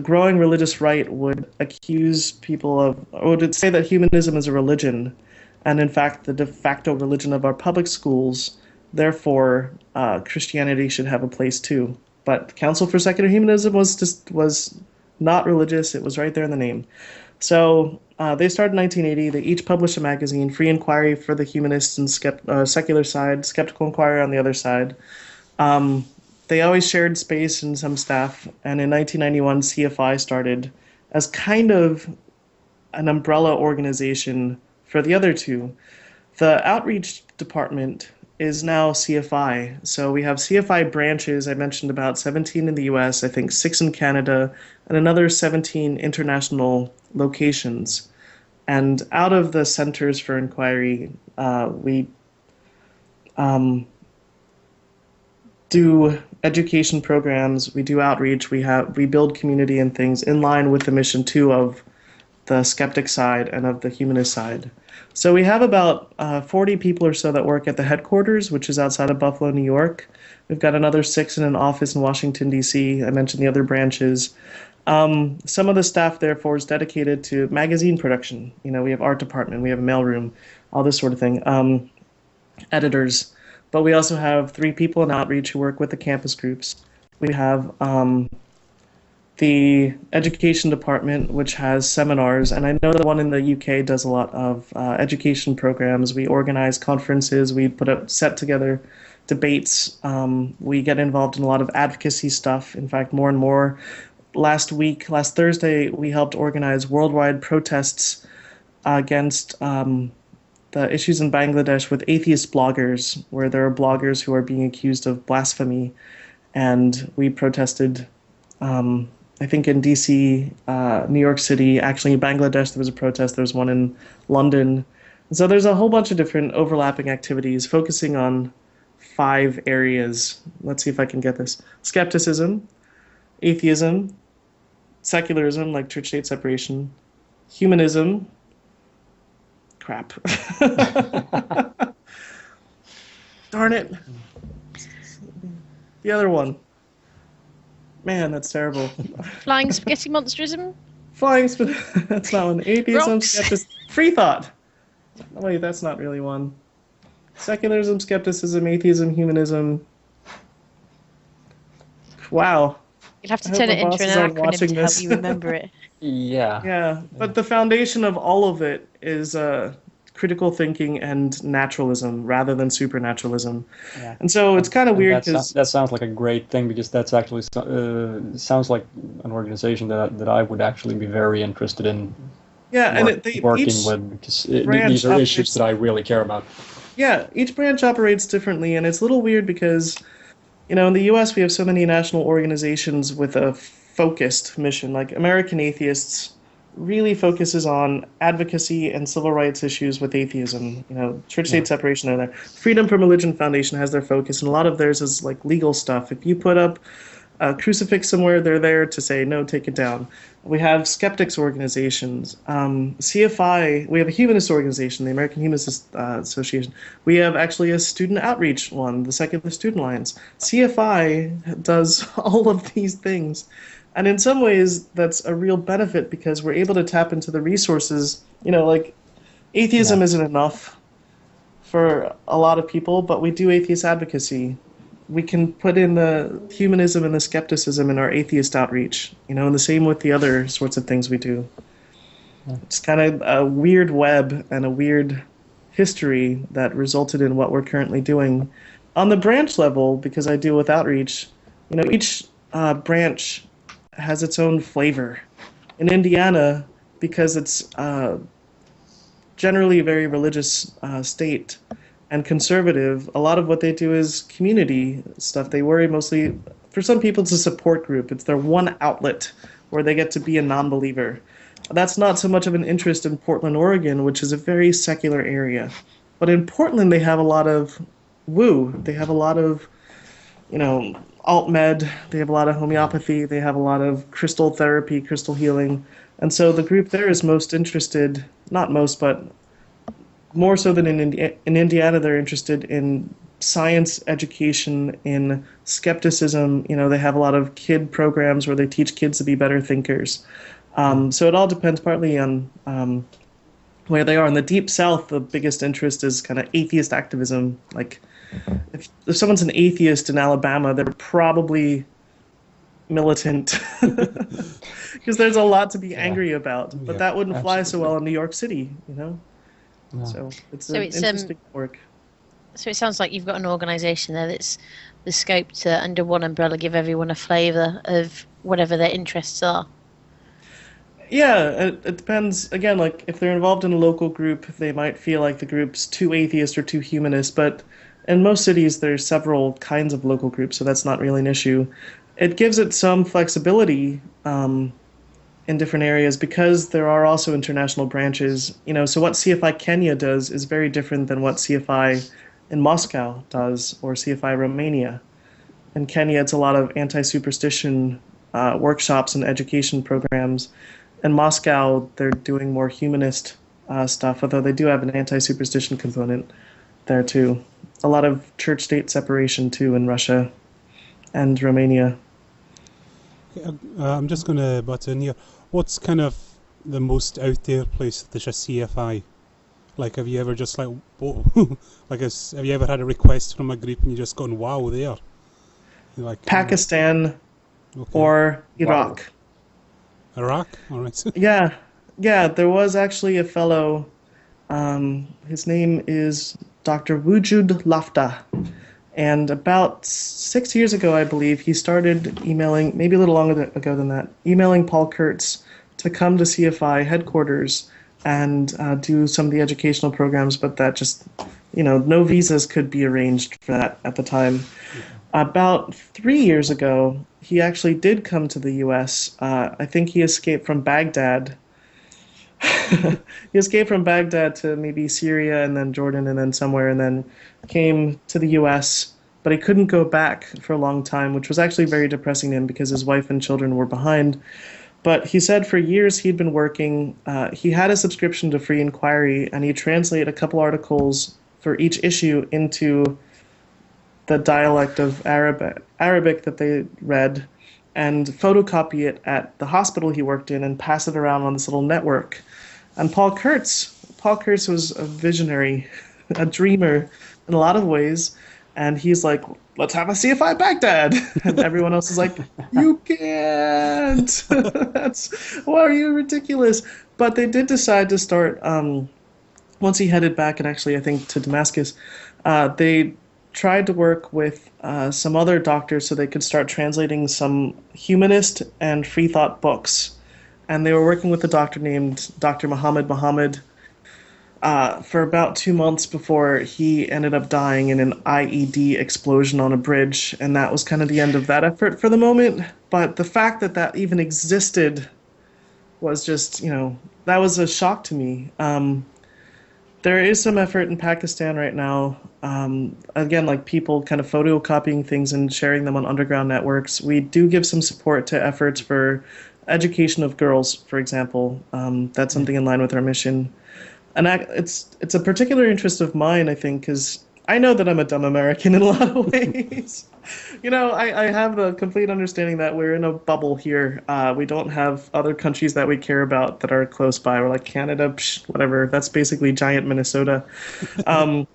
growing religious right would accuse people of, or would say that humanism is a religion, and in fact the de facto religion of our public schools. Therefore, Christianity should have a place too. But Council for Secular Humanism was not religious. It was right there in the name. So they started in 1980. They each published a magazine, Free Inquiry for the humanists and secular side, Skeptical Inquiry on the other side. They always shared space and some staff. And in 1991, CFI started as kind of an umbrella organization for the other two. The outreach department is now CFI. So we have CFI branches. I mentioned about 17 in the US, I think 6 in Canada, and another 17 international locations. And out of the Centers for Inquiry, we do education programs, we do outreach, we build community and things in line with the mission too of the skeptic side and of the humanist side. So we have about 40 people or so that work at the headquarters, which is outside of Buffalo, New York. We've got another 6 in an office in Washington, D.C. I mentioned the other branches. Some of the staff, therefore, is dedicated to magazine production. You know, we have art department, we have a mailroom, all this sort of thing. Editors. But we also have 3 people in outreach who work with the campus groups. We have the education department, which has seminars, and I know the one in the UK does a lot of education programs. We organize conferences, we set together debates, we get involved in a lot of advocacy stuff. In fact, more and more. Last Thursday, we helped organize worldwide protests against the issues in Bangladesh with atheist bloggers, where there are bloggers who are being accused of blasphemy, and we protested. I think in DC, New York City, actually in Bangladesh there was a protest, there was one in London. And so there's a whole bunch of different overlapping activities focusing on 5 areas. Let's see if I can get this. Skepticism, atheism, secularism, like church-state separation, humanism, crap. Darn it. The other one. Man, that's terrible. Flying spaghetti monsterism? That's not one. Atheism, Rocks. skepticism, free thought. Wait, that's not really one. Secularism, skepticism, atheism, humanism. Wow. You'll have to I turn hope it my into an bosses aren't acronym watching to help this. you remember it. Yeah. Yeah, but the foundation of all of it is critical thinking and naturalism rather than supernaturalism. Yeah. And so it's kind of weird because that sounds like a great thing, because that's actually sounds like an organization that I would actually be very interested in working with, because these are issues that I really care about. Yeah, each branch operates differently, and it's a little weird because, you know, in the U.S. we have so many national organizations with a focused mission. Like American Atheists really focuses on advocacy and civil rights issues with atheism. You know, church-state separation are there. Freedom from Religion Foundation has their focus, and a lot of theirs is like legal stuff. If you put up a crucifix somewhere, they're there to say, no, take it down. We have skeptics organizations. CFI, we have a humanist organization, the American Humanist Association. We have actually a student outreach one, the Secular Student Alliance. CFI does all of these things. And in some ways, that's a real benefit because we're able to tap into the resources. You know, like atheism isn't enough for a lot of people, but we do atheist advocacy. We can put in the humanism and the skepticism in our atheist outreach, you know, and the same with the other sorts of things we do. It's kind of a weird web and a weird history that resulted in what we're currently doing. On the branch level, because I deal with outreach, you know, each branch has its own flavor. In Indiana, because it's generally a very religious state and conservative, a lot of what they do is community stuff. They worry mostly, for some people, it's a support group. It's their one outlet where they get to be a non-believer. That's not so much of an interest in Portland, Oregon, which is a very secular area. But in Portland, they have a lot of woo. They have a lot of, alt med. They have a lot of homeopathy. They have a lot of crystal therapy, crystal healing. And so the group there is most interested, not most, but more so than in Indiana, they're interested in science education, in skepticism. They have a lot of kid programs where they teach kids to be better thinkers. So it all depends partly on where they are. In the Deep South, the biggest interest is kind of atheist activism. Like, if someone's an atheist in Alabama, they're probably militant because there's a lot to be angry about. But that wouldn't fly so well in New York City, Yeah. So it's interesting work. So it sounds like you've got an organisation there that's the scope to, under one umbrella, give everyone a flavour of whatever their interests are. Yeah, it depends. Again, like if they're involved in a local group, they might feel like the group's too atheist or too humanist. But in most cities, there's several kinds of local groups, so that's not really an issue. It gives it some flexibility in different areas because there are also international branches. So what CFI Kenya does is very different than what CFI in Moscow does or CFI Romania. In Kenya, it's a lot of anti-superstition workshops and education programs. In Moscow, they're doing more humanist stuff, although they do have an anti-superstition component there too. A lot of church-state separation too in Russia and Romania. I'm just going to butt in here. What's kind of the most out there place there's a CFI? Like, have you ever just like, whoa, have you ever had a request from a group and you just gone, wow, there? Like Pakistan or Iraq. Wow. Iraq? All right. Yeah, there was actually a fellow, his name is Dr. Wujud Lafta, and about 6 years ago, I believe, he started emailing, maybe a little longer ago than that, emailing Paul Kurtz to come to CFI headquarters and do some of the educational programs, but that just, no visas could be arranged for that at the time. About 3 years ago, he actually did come to the U.S. I think he escaped from Baghdad. He escaped from Baghdad to maybe Syria and then Jordan and then somewhere and then came to the U.S., but he couldn't go back for a long time, which was actually very depressing to him because his wife and children were behind. But he said for years he'd been working. He had a subscription to Free Inquiry, and he translated a couple articles for each issue into the dialect of Arabic that they read, and photocopy it at the hospital he worked in and pass it around on this little network. And Paul Kurtz was a visionary, a dreamer in a lot of ways, and he's like, let's have a CFI Baghdad. And everyone else is like, you can't. Why are you ridiculous? But they did decide to start, once he headed back, and actually I think to Damascus, they tried to work with some other doctors so they could start translating some humanist and free thought books. And they were working with a doctor named Dr. Muhammad for about 2 months before he ended up dying in an IED explosion on a bridge. And that was kind of the end of that effort for the moment. But the fact that that even existed was just, that was a shock to me. There is some effort in Pakistan right now. Again, like people kind of photocopying things and sharing them on underground networks. We do give some support to efforts for education of girls, for example. That's something in line with our mission. And it's a particular interest of mine, I think, because I know that I'm a dumb American in a lot of ways. I have the complete understanding that we're in a bubble here. We don't have other countries that we care about that are close by. We're like Canada, whatever. That's basically giant Minnesota. And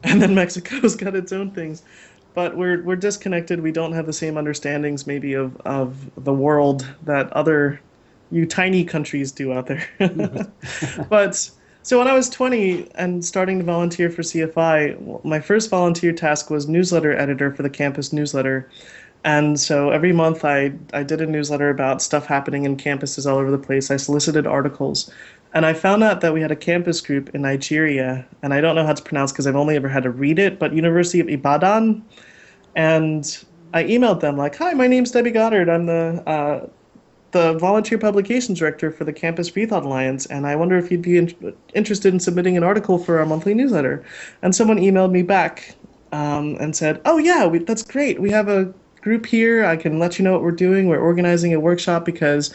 then Mexico's got its own things. But we're disconnected. We don't have the same understandings maybe of the world that other you tiny countries do out there. But so when I was 20 and starting to volunteer for CFI, my first volunteer task was newsletter editor for the campus newsletter. And so every month I did a newsletter about stuff happening in campuses all over the place. I solicited articles. And I found out that we had a campus group in Nigeria, and I don't know how to pronounce because I've only ever had to read it, but University of Ibadan. And I emailed them like, hi, my name's Debbie Goddard. I'm the the volunteer publications director for the Campus Free Thought Alliance, and I wonder if you'd be interested in submitting an article for our monthly newsletter. And someone emailed me back and said, oh yeah, that's great. We have a group here. I can let you know what we're doing. We're organizing a workshop because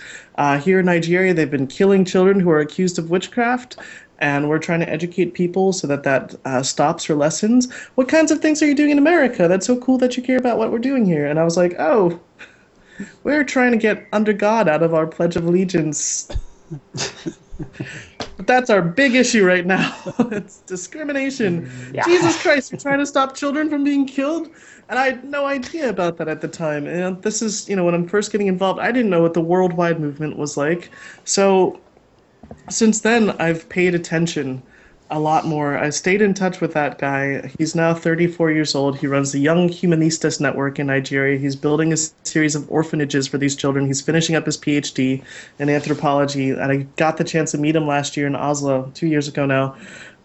here in Nigeria they've been killing children who are accused of witchcraft, and we're trying to educate people so that stops or lessens. What kinds of things are you doing in America? That's so cool that you care about what we're doing here. And I was like, oh, we're trying to get under God out of our Pledge of Allegiance. But that's our big issue right now. It's discrimination. Yeah. Jesus Christ, you're trying to stop children from being killed? And I had no idea about that at the time. And this is, when I'm first getting involved, I didn't know what the worldwide movement was like. So since then, I've paid attention a lot more. I stayed in touch with that guy. He's now 34 years old. He runs the Young Humanistas Network in Nigeria. He's building a series of orphanages for these children. He's finishing up his PhD in anthropology, and I got the chance to meet him last year in Oslo, 2 years ago now.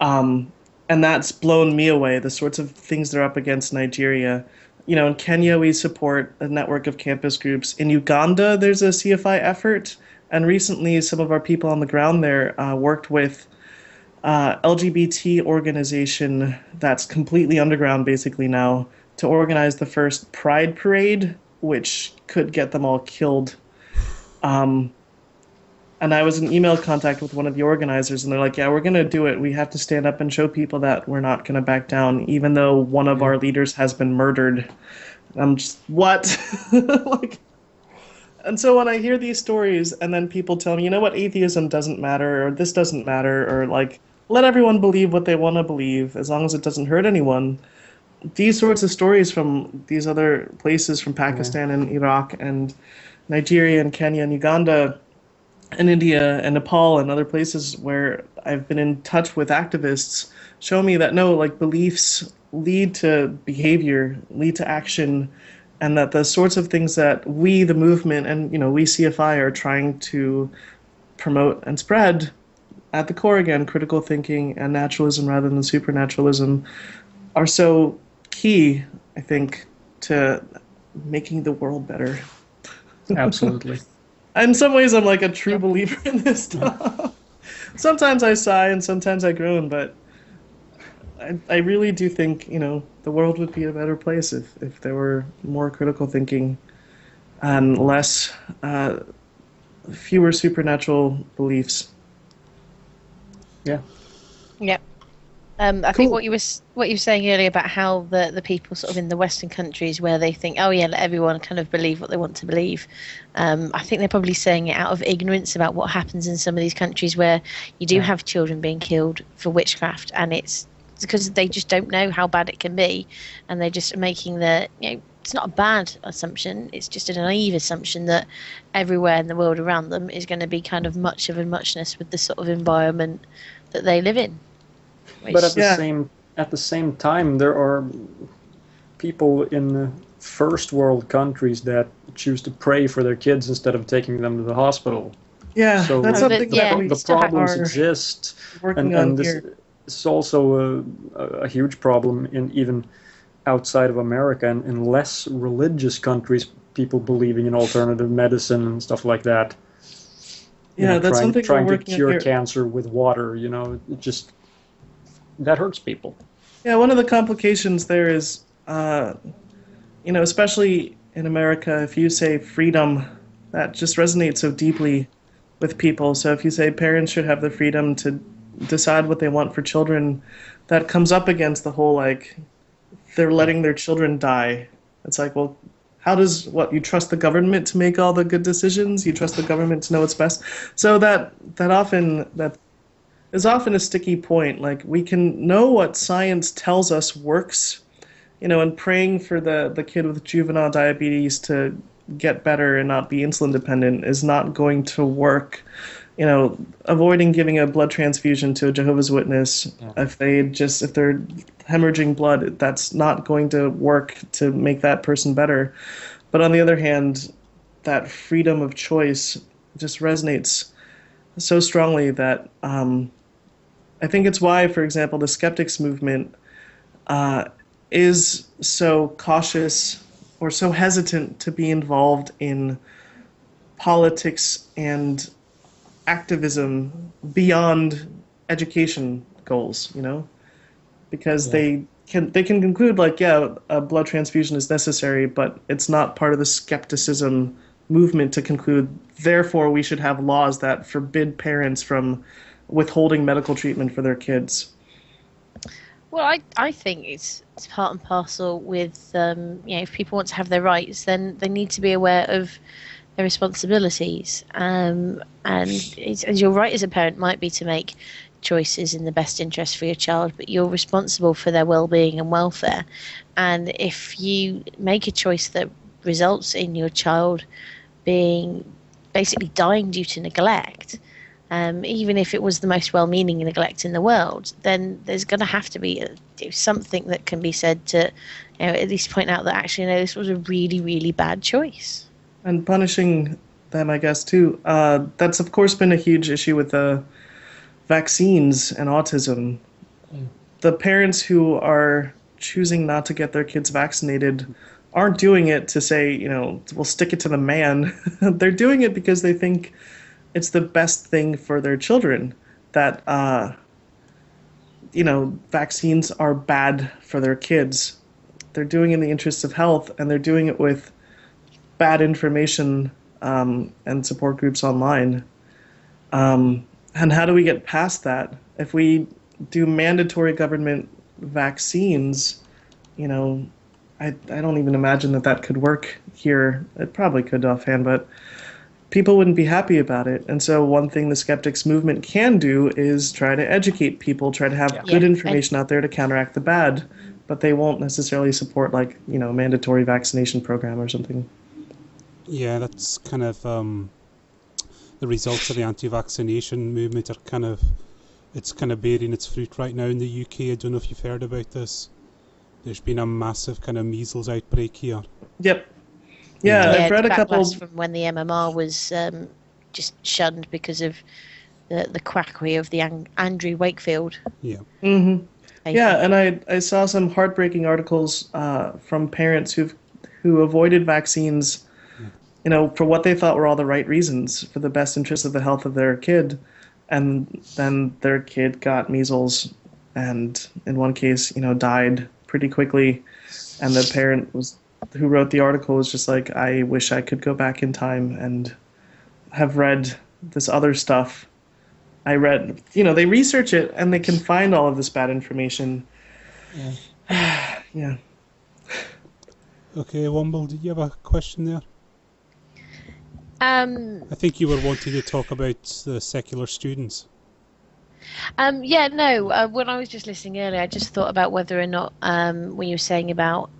And that's blown me away, the sorts of things they're up against in Nigeria. In Kenya, we support a network of campus groups. In Uganda, there's a CFI effort. And recently, some of our people on the ground there worked with LGBT organization that's completely underground basically now to organize the first Pride Parade, which could get them all killed. And I was in email contact with one of the organizers, and they're like, yeah, we're going to do it. We have to stand up and show people that we're not going to back down, even though one of our leaders has been murdered. I'm just, what? And so when I hear these stories, and then people tell me, atheism doesn't matter, or this doesn't matter, or let everyone believe what they want to believe, as long as it doesn't hurt anyone. These sorts of stories from these other places, from Pakistan and Iraq and Nigeria and Kenya and Uganda and India and Nepal and other places where I've been in touch with activists, show me that beliefs lead to behavior, lead to action, and that the sorts of things that we, the movement, and we CFI are trying to promote and spread, at the core again, critical thinking and naturalism rather than supernaturalism, are so key, I think, to making the world better. Absolutely. In some ways, I'm like a true believer in this stuff. Sometimes I sigh and sometimes I groan, but I really do think, the world would be a better place if there were more critical thinking and fewer supernatural beliefs. Yeah. Yep. I think what you were saying earlier about how the people sort of in the Western countries where they think, oh yeah, let everyone kind of believe what they want to believe. I think they're probably saying it out of ignorance about what happens in some of these countries where you do have children being killed for witchcraft, and it's because they just don't know how bad it can be, and they're just making it's not a bad assumption, it's just a naive assumption that everywhere in the world around them is going to be kind of much of a muchness with the sort of environment that they live in. But at the same time, there are people in first world countries that choose to pray for their kids instead of taking them to the hospital. Yeah, so that's something the problems exist, and this is also a huge problem in even outside of America and in less religious countries. People believing in alternative medicine and stuff like that. Yeah, that's something trying to cure cancer with water. It just that hurts people. Yeah, one of the complications there is, especially in America, if you say freedom, that just resonates so deeply with people. So if you say parents should have the freedom to decide what they want for children, that comes up against the whole, they're letting their children die. It's like, well, how does, you trust the government to make all the good decisions? You trust the government to know what's best? So that is often a sticky point. We can know what science tells us works, and praying for the kid with juvenile diabetes to get better and not be insulin dependent is not going to work. Avoiding giving a blood transfusion to a Jehovah's Witness if they're hemorrhaging blood, that's not going to work to make that person better. But on the other hand, that freedom of choice just resonates so strongly that I think it's why, for example, the skeptics movement is so cautious or so hesitant to be involved in politics and activism beyond education goals, because they can conclude like, yeah, a blood transfusion is necessary, but it's not part of the skepticism movement to conclude, therefore we should have laws that forbid parents from withholding medical treatment for their kids. Well, I think it's part and parcel with if people want to have their rights, then they need to be aware of their responsibilities. And your right as a parent might be to make choices in the best interest for your child, but you're responsible for their well-being and welfare. And if you make a choice that results in your child being basically dying due to neglect, even if it was the most well-meaning neglect in the world, then there's going to have to be something that can be said to at least point out that actually, this was a really, really bad choice. And punishing them, I guess, too. That's, of course, been a huge issue with the vaccines and autism. The parents who are choosing not to get their kids vaccinated aren't doing it to say, we'll stick it to the man. They're doing it because they think it's the best thing for their children, that, vaccines are bad for their kids. They're doing it in the interests of health, and they're doing it with bad information and support groups online. And how do we get past that? If we do mandatory government vaccines, I don't even imagine that could work here. It probably could offhand, but people wouldn't be happy about it. And so one thing the skeptics movement can do is try to educate people, try to have good information out there to counteract the bad, but they won't necessarily support mandatory vaccination program or something. Yeah, that's kind of the results of the anti-vaccination movement are it's bearing its fruit right now in the UK. I don't know if you've heard about this. There's been a massive kind of measles outbreak here. Yep. Yeah, I've read a couple from when the MMR was just shunned because of the quackery of the Andrew Wakefield. Yeah. Mm-hmm. Yeah, and I saw some heartbreaking articles from parents who avoided vaccines, for what they thought were all the right reasons, for the best interest of the health of their kid, and then their kid got measles, and in one case, died pretty quickly, and the parent who wrote the article was just like, I wish I could go back in time and have read this other stuff. I read, they research it and they can find all of this bad information. Yeah. Yeah. Okay, Womble, did you have a question there? I think you were wanting to talk about the secular students. When I was just listening earlier, I just thought about whether or not, when you were saying about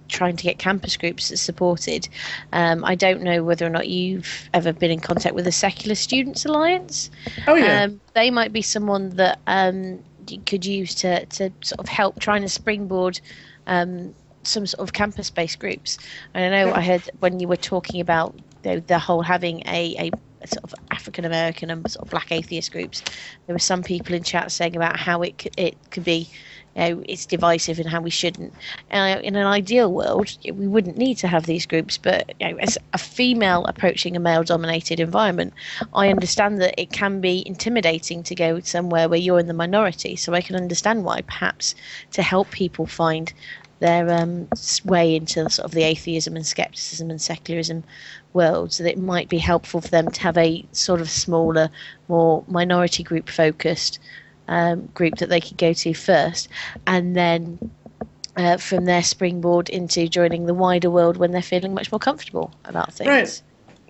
trying to get campus groups supported, I don't know whether or not you've ever been in contact with the Secular Students Alliance. Oh, yeah. They might be someone that you could use to sort of help trying to springboard some sort of campus-based groups. And I know I heard when you were talking about the whole having a sort of African American and sort of black atheist groups, there were some people in chat saying about how it could be, it's divisive and how we shouldn't. In an ideal world, we wouldn't need to have these groups, but as a female approaching a male-dominated environment, I understand that it can be intimidating to go somewhere where you're in the minority. So I can understand why, perhaps, to help people find their way into sort of the atheism and skepticism and secularism world, so that it might be helpful for them to have a sort of smaller, more minority group focused group that they could go to first, and then from there springboard into joining the wider world when they're feeling much more comfortable about things. Right.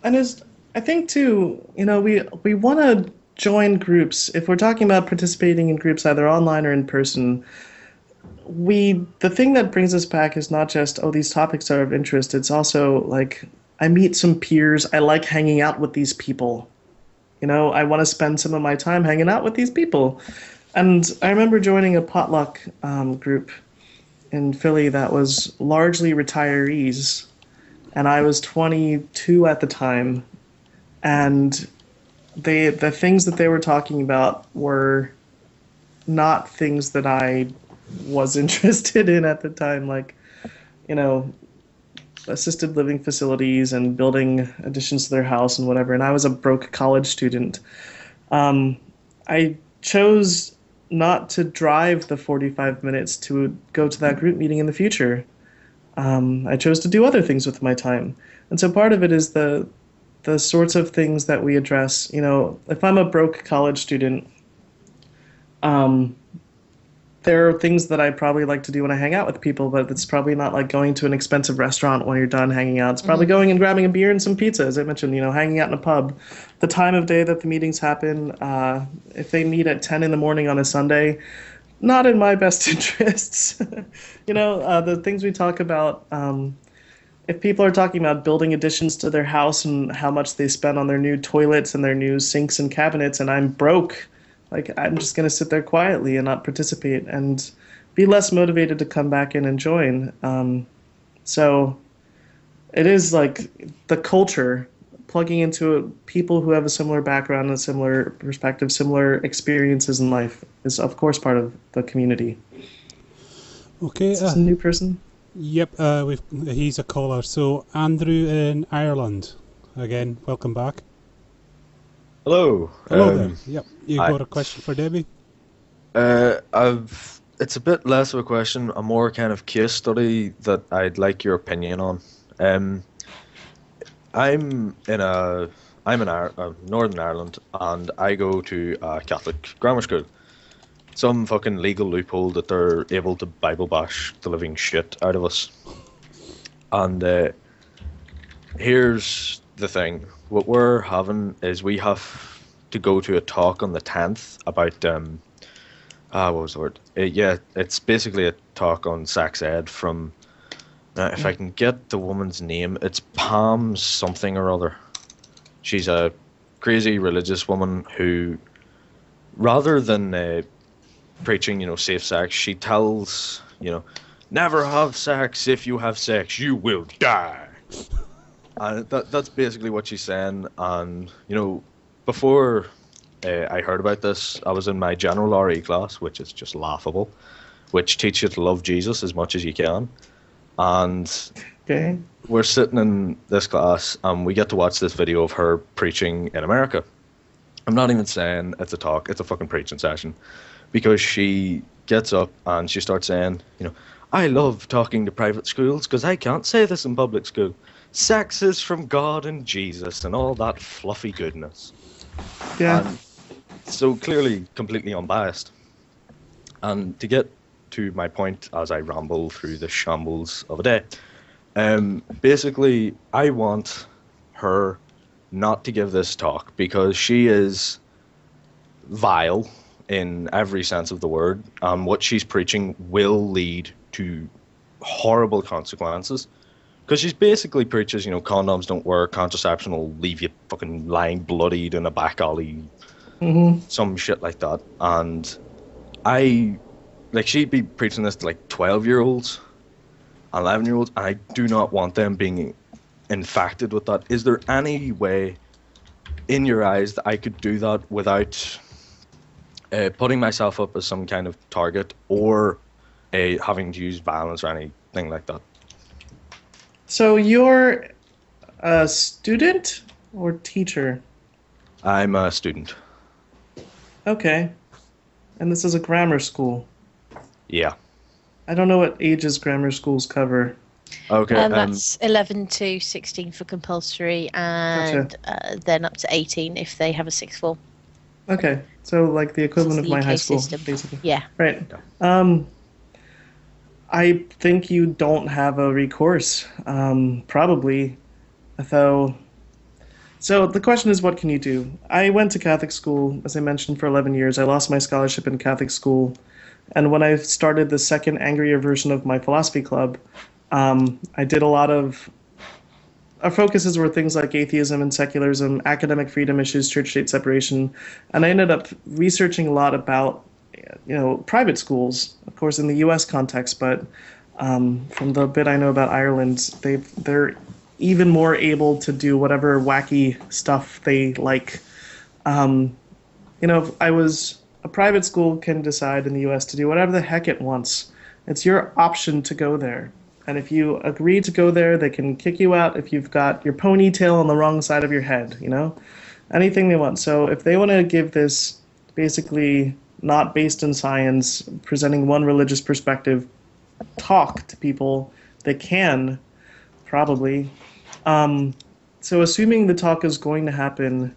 And I think too, we want to join groups. If we're talking about participating in groups either online or in person, the thing that brings us back is not just, these topics are of interest. It's also like, I meet some peers. I like hanging out with these people. I want to spend some of my time hanging out with these people. And I remember joining a potluck group in Philly that was largely retirees. And I was 22 at the time. And the things that they were talking about were not things that I was interested in at the time. Like, assisted living facilities and building additions to their house and whatever. And I was a broke college student. I chose not to drive the 45 minutes to go to that group meeting in the future. I chose to do other things with my time. And so part of it is the sorts of things that we address. You know, if I'm a broke college student, there are things that I probably like to do when I hang out with people, but it's probably not like going to an expensive restaurant when you're done hanging out. It's probably going and grabbing a beer and some pizza, as I mentioned, you know, hanging out in a pub. The time of day that the meetings happen, if they meet at 10 in the morning on a Sunday, not in my best interests. You know, the things we talk about, if people are talking about building additions to their house and how much they spend on their new toilets and their new sinks and cabinets, and I'm broke, like, I'm just going to sit there quietly and not participate and be less motivated to come back in and join. So it is like the culture, plugging into people who have a similar background and similar perspective, similar experiences in life is, of course, part of the community. Okay. Is this a new person? Yep, he's a caller. So Andrew in Ireland, again, welcome back. Hello. Hello there. Yep, you hi. got a question for Debbie? It's a bit less of a question, a more kind of case study that I'd like your opinion on. I'm in Northern Ireland, and I go to a Catholic grammar school. Some fucking legal loophole that they're able to Bible bash the living shit out of us. And here's the thing. What we're having is we have to go to a talk on the 10th about, what was the word? Yeah, it's basically a talk on sex ed from, if I can get the woman's name, it's Pam something or other. She's a crazy religious woman who, rather than preaching, you know, safe sex, she tells, you know, never have sex. If you have sex, you will die. And that's basically what she's saying. And, you know, before I heard about this, I was in my general RE class, which is just laughable, which teaches you to love Jesus as much as you can. And Okay. we're sitting in this class, and we get to watch this video of her preaching in America. I'm not even saying it's a talk, it's a fucking preaching session. Because she gets up and she starts saying, you know, I love talking to private schools because I can't say this in public school. Sex is from God and Jesus and all that fluffy goodness. Yeah. And so clearly completely unbiased. And to get to my point as I ramble through the shambles of a day, basically I want her not to give this talk because she is vile in every sense of the word. What she's preaching will lead to horrible consequences. Because she's basically preaches, you know, condoms don't work, contraception will leave you fucking lying bloodied in a back alley, some shit like that. And she'd be preaching this to like 12-year-olds, 11-year-olds, and I do not want them being infected with that. Is there any way, in your eyes, that I could do that without putting myself up as some kind of target or having to use violence or anything like that? So you're a student or teacher? I'm a student. Okay. And this is a grammar school. Yeah. I don't know what ages grammar schools cover. Okay. That's 11 to 16 for compulsory, and then up to 18 if they have a sixth form. Okay. So like the equivalent of the my UK high school, system. basically. Yeah. Right. I think you don't have a recourse, probably, though. So the question is, what can you do? I went to Catholic school, as I mentioned, for 11 years. I lost my scholarship in Catholic school. And when I started the second angrier version of my philosophy club, I did a lot of... Our focuses were things like atheism and secularism, academic freedom issues, church-state separation. And I ended up researching a lot about, you know, private schools, of course, in the U.S. context, but from the bit I know about Ireland, they're even more able to do whatever wacky stuff they like. You know, a private school can decide in the U.S. to do whatever the heck it wants. It's your option to go there. And if you agree to go there, they can kick you out if you've got your ponytail on the wrong side of your head, you know? Anything they want. So if they want to give this basically not based in science, presenting one religious perspective talk to people, they can, probably. So assuming the talk is going to happen,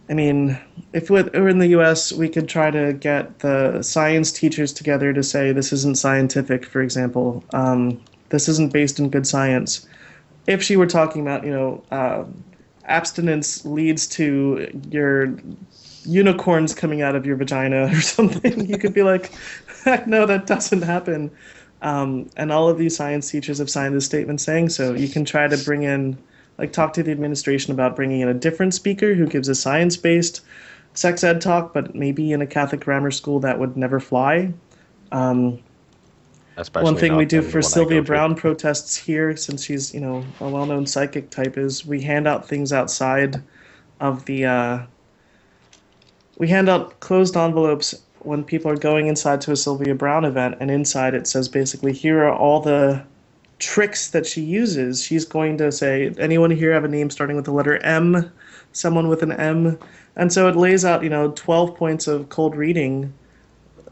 I mean, if we're in the US, we could try to get the science teachers together to say this isn't scientific, for example. This isn't based in good science. If she were talking about, abstinence leads to your unicorns coming out of your vagina or something, you could be like, heck no, that doesn't happen. And all of these science teachers have signed this statement saying so. You can try to bring in, talk to the administration about bringing in a different speaker who gives a science-based sex ed talk, but maybe in a Catholic grammar school that would never fly. Especially one thing we not do in the for one I Sylvia go to. Brown protests here, since she's, a well-known psychic type, is we hand out things outside of the, we hand out closed envelopes when people are going inside to a Sylvia Brown event, and inside it says basically, here are all the tricks that she uses. She's going to say, anyone here have a name starting with the letter M? Someone with an M? And so it lays out, 12 points of cold reading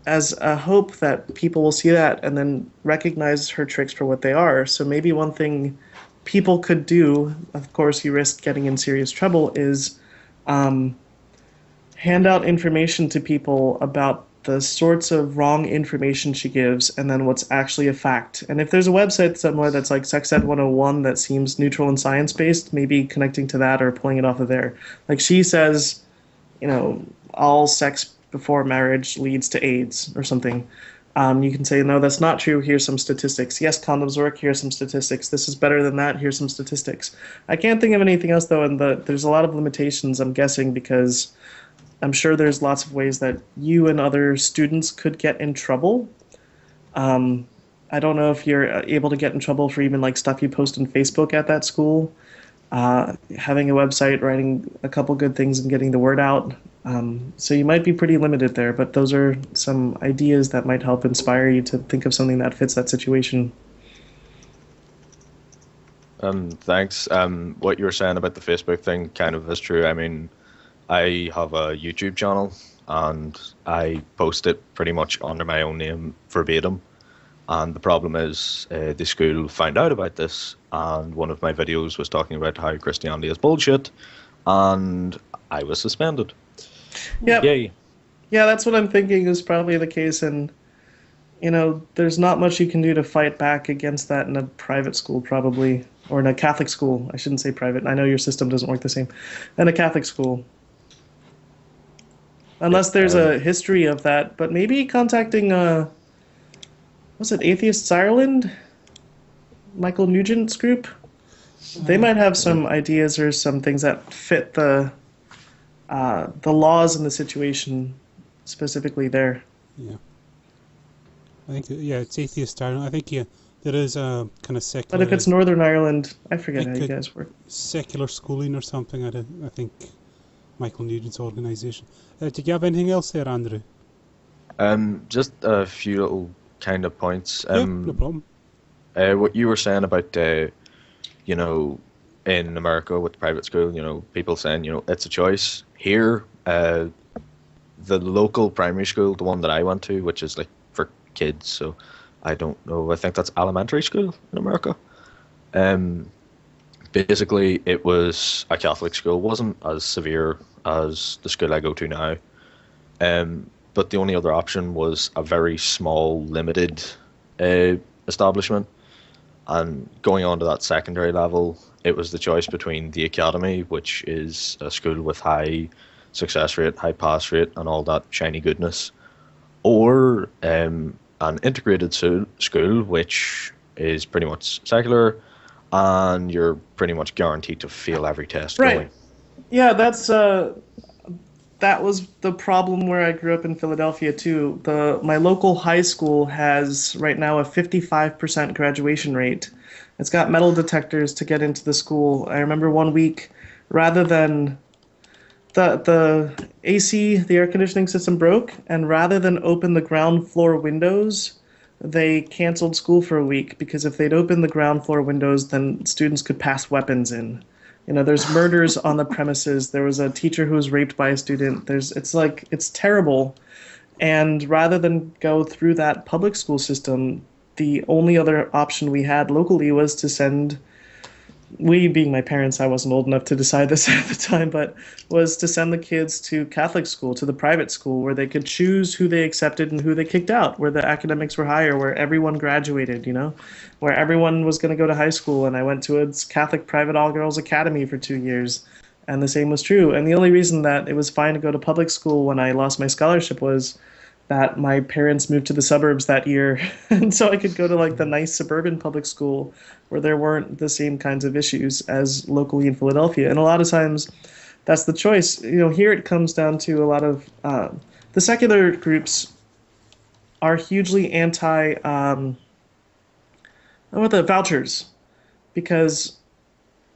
as a hope that people will see that and then recognize her tricks for what they are. So maybe one thing people could do, of course you risk getting in serious trouble, is hand out information to people about the sorts of wrong information she gives and then what's actually a fact. And if there's a website somewhere that's like Sex Ed 101 that seems neutral and science-based, maybe connecting to that or pulling it off of there. Like she says, all sex before marriage leads to AIDS or something. You can say, no, that's not true. Here's some statistics. Yes, condoms work. Here's some statistics. This is better than that. Here's some statistics. I can't think of anything else, though, and there's a lot of limitations, I'm guessing, because I'm sure there's lots of ways that you and other students could get in trouble. I don't know if you're able to get in trouble for even stuff you post on Facebook at that school. Having a website, writing a couple good things and getting the word out. So you might be pretty limited there, but those are some ideas that might help inspire you to think of something that fits that situation. Thanks. What you were saying about the Facebook thing kind of is true. I mean, I have a YouTube channel and I post it pretty much under my own name verbatim. And the problem is the school found out about this, and one of my videos was talking about how Christianity is bullshit, and I was suspended. Yeah, Yay. yeah, that's what I'm thinking is probably the case, and there's not much you can do to fight back against that in a private school, probably, or in a Catholic school. I shouldn't say private. I know your system doesn't work the same. In a Catholic school. Unless there's a history of that, but maybe contacting, was it Atheists Ireland? Michael Nugent's group? They might have some ideas or some things that fit the laws and the situation specifically there. Yeah. I think, it's Atheist Ireland. I think, there is a kind of secular... But if it's Northern Ireland, I forget how you guys work. Secular schooling or something, I think Michael Nugent's organisation. Did you have anything else there, Andrew? Just a few little kind of points. Yeah, no problem. What you were saying about, in America with the private school, people saying, it's a choice. Here, the local primary school, the one that I went to, which is for kids, so I don't know, I think that's elementary school in America. Basically, it was a Catholic school. It wasn't as severe as the school I go to now. But the only other option was a very small, limited establishment. And going on to that secondary level, it was the choice between the academy, which is a school with high success rate, high pass rate, and all that shiny goodness, or an integrated school, which is pretty much secular, and you're pretty much guaranteed to fail every test going. Yeah, that was the problem where I grew up in Philadelphia too. My local high school has right now a 55% graduation rate. It's got metal detectors to get into the school. I remember one week, rather than the AC, the air conditioning system broke, and rather than open the ground floor windows, they canceled school for a week because if they'd opened the ground floor windows, then students could pass weapons in. You know, there's murders on the premises. There was a teacher who was raped by a student. It's terrible. And rather than go through that public school system, the only other option we had locally was to send, we being my parents, I wasn't old enough to decide this at the time, but was to send the kids to Catholic school, to the private school, where they could choose who they accepted and who they kicked out, where the academics were higher, where everyone graduated, you know, where everyone was going to go to high school. And I went to a Catholic private all-girls academy for 2 years, and the same was true. And the only reason that it was fine to go to public school when I lost my scholarship was that my parents moved to the suburbs that year, and so I could go to like the nice suburban public school where there weren't the same kinds of issues as locally in Philadelphia. And a lot of times, that's the choice. You know, here it comes down to a lot of the secular groups are hugely anti what the vouchers, because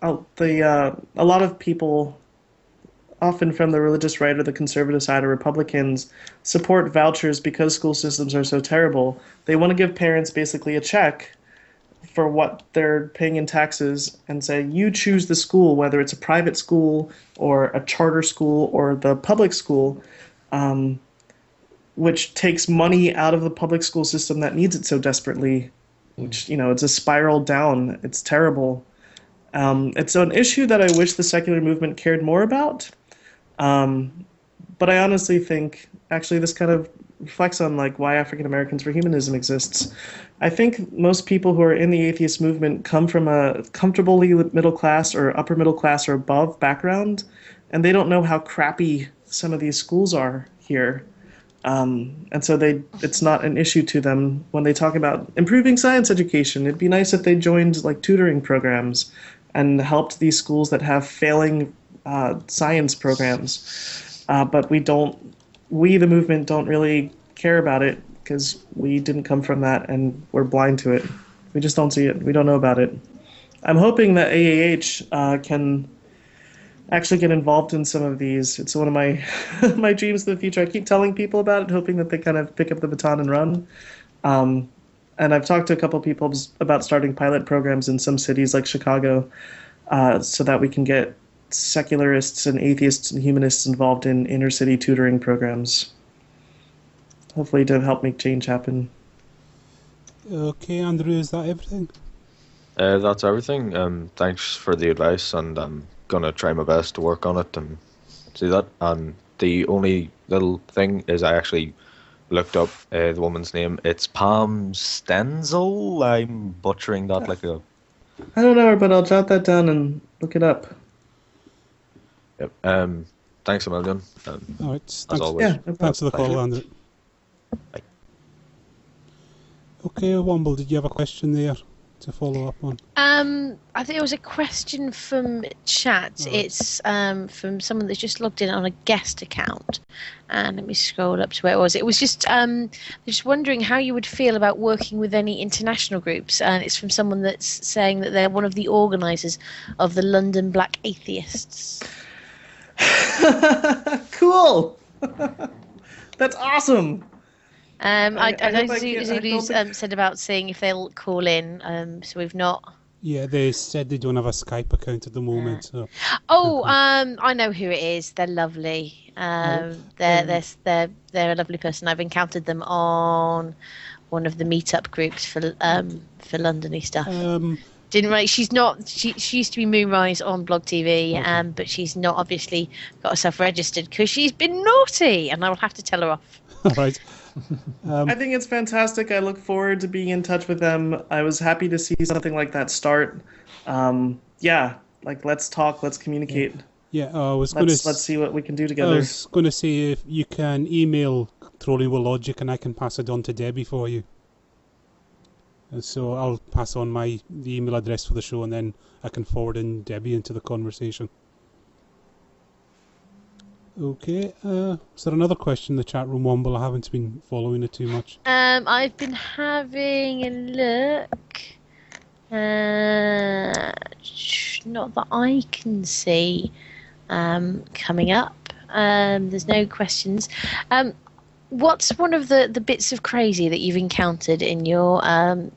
a lot of people, often from the religious right or the conservative side or Republicans, support vouchers because school systems are so terrible. They want to give parents basically a check for what they're paying in taxes and say, you choose the school, whether it's a private school or a charter school or the public school, which takes money out of the public school system that needs it so desperately, which, you know, it's a spiral down. It's terrible. It's an issue that I wish the secular movement cared more about. But I honestly think, actually, this kind of reflects on like why African Americans for Humanism exists. I think most people who are in the atheist movement come from a comfortably middle class or upper middle class or above background, and they don't know how crappy some of these schools are here. And so it's not an issue to them when they talk about improving science education. It'd be nice if they joined like tutoring programs and helped these schools that have failing science programs. But we, the movement, don't really care about it because we didn't come from that and we're blind to it. We just don't see it. We don't know about it. I'm hoping that AAH can actually get involved in some of these. It's one of my my dreams of the future. I keep telling people about it, hoping that they kind of pick up the baton and run. And I've talked to a couple people about starting pilot programs in some cities like Chicago, so that we can get secularists and atheists and humanists involved in inner city tutoring programs. Hopefully to help make change happen. Okay, Andrew, is that everything? That's everything. Thanks for the advice, and I'm gonna try my best to work on it and see that. And the only little thing is I actually looked up the woman's name. It's Pam Stenzel. I'm butchering that like a... I don't know her, but I'll jot that down and look it up. Yep. Thanks a million. All right. As Thanks, always. Yeah, no problem. thanks for the Thank call, you. Andrew. Bye. Okay, Womble, did you have a question there to follow up on? I think it was a question from chat. Right. It's from someone that's just logged in on a guest account. And let me scroll up to where it was. It was just wondering how you would feel about working with any international groups. And it's from someone that's saying that they're one of the organisers of the London Black Atheists. Cool. That's awesome. I know hope I get- I Zulu's don't think- said about seeing if they'll call in. So we've not. Yeah, they said they don't have a Skype account at the moment. So. Oh, I know who it is. They're lovely. They're a lovely person. I've encountered them on one of the meetup groups for Londony stuff. Didn't really. She's not. She used to be Moonrise on Blog TV, Okay. but she's not obviously got herself registered because she's been naughty, and I will have to tell her off. All right. I think it's fantastic. I look forward to being in touch with them. I was happy to see something like that start. Yeah, like let's talk, let's communicate. Yeah, I was going Let's to. see what we can do I together. was going to say if you can email Trolling with Logic, and I can pass it on to Debbie for you. And so I'll pass on the email address for the show, and then I can forward in Debbie into the conversation. Okay. Is there another question in the chat room, Womble? I haven't been following it too much. I've been having a look. Not that I can see coming up. There's no questions. What's one of the bits of crazy that you've encountered in your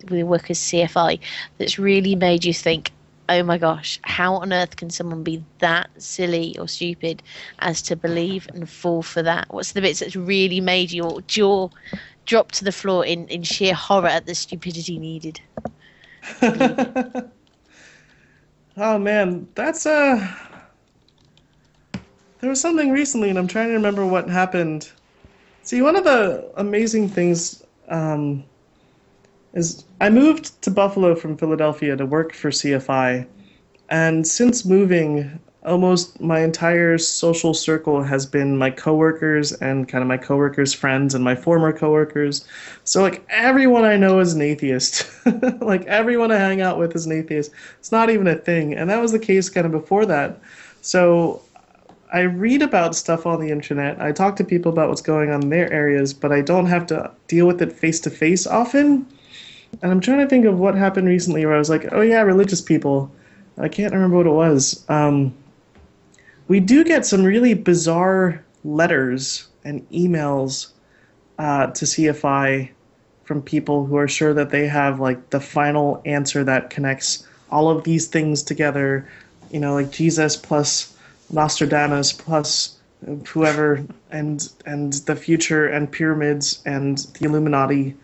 with your work as CFI that's really made you think, oh my gosh, how on earth can someone be that silly or stupid as to believe and fall for that? What's the bits that's really made your jaw drop to the floor in sheer horror at the stupidity needed to believe it? Oh man, that's there was something recently, and I'm trying to remember what happened. See, one of the amazing things is I moved to Buffalo from Philadelphia to work for CFI, and since moving, almost my entire social circle has been my coworkers and kind of my coworkers' friends and my former coworkers. So like everyone I know is an atheist. Like everyone I hang out with is an atheist. It's not even a thing, and that was the case kind of before that. So I read about stuff on the internet. I talk to people about what's going on in their areas, but I don't have to deal with it face to face often. And I'm trying to think of what happened recently where I was like, oh yeah, religious people. I can't remember what it was. We do get some really bizarre letters and emails to CFI from people who are sure that they have like the final answer that connects all of these things together. You know, like Jesus plus Nostradamus plus whoever and the future and pyramids and the Illuminati.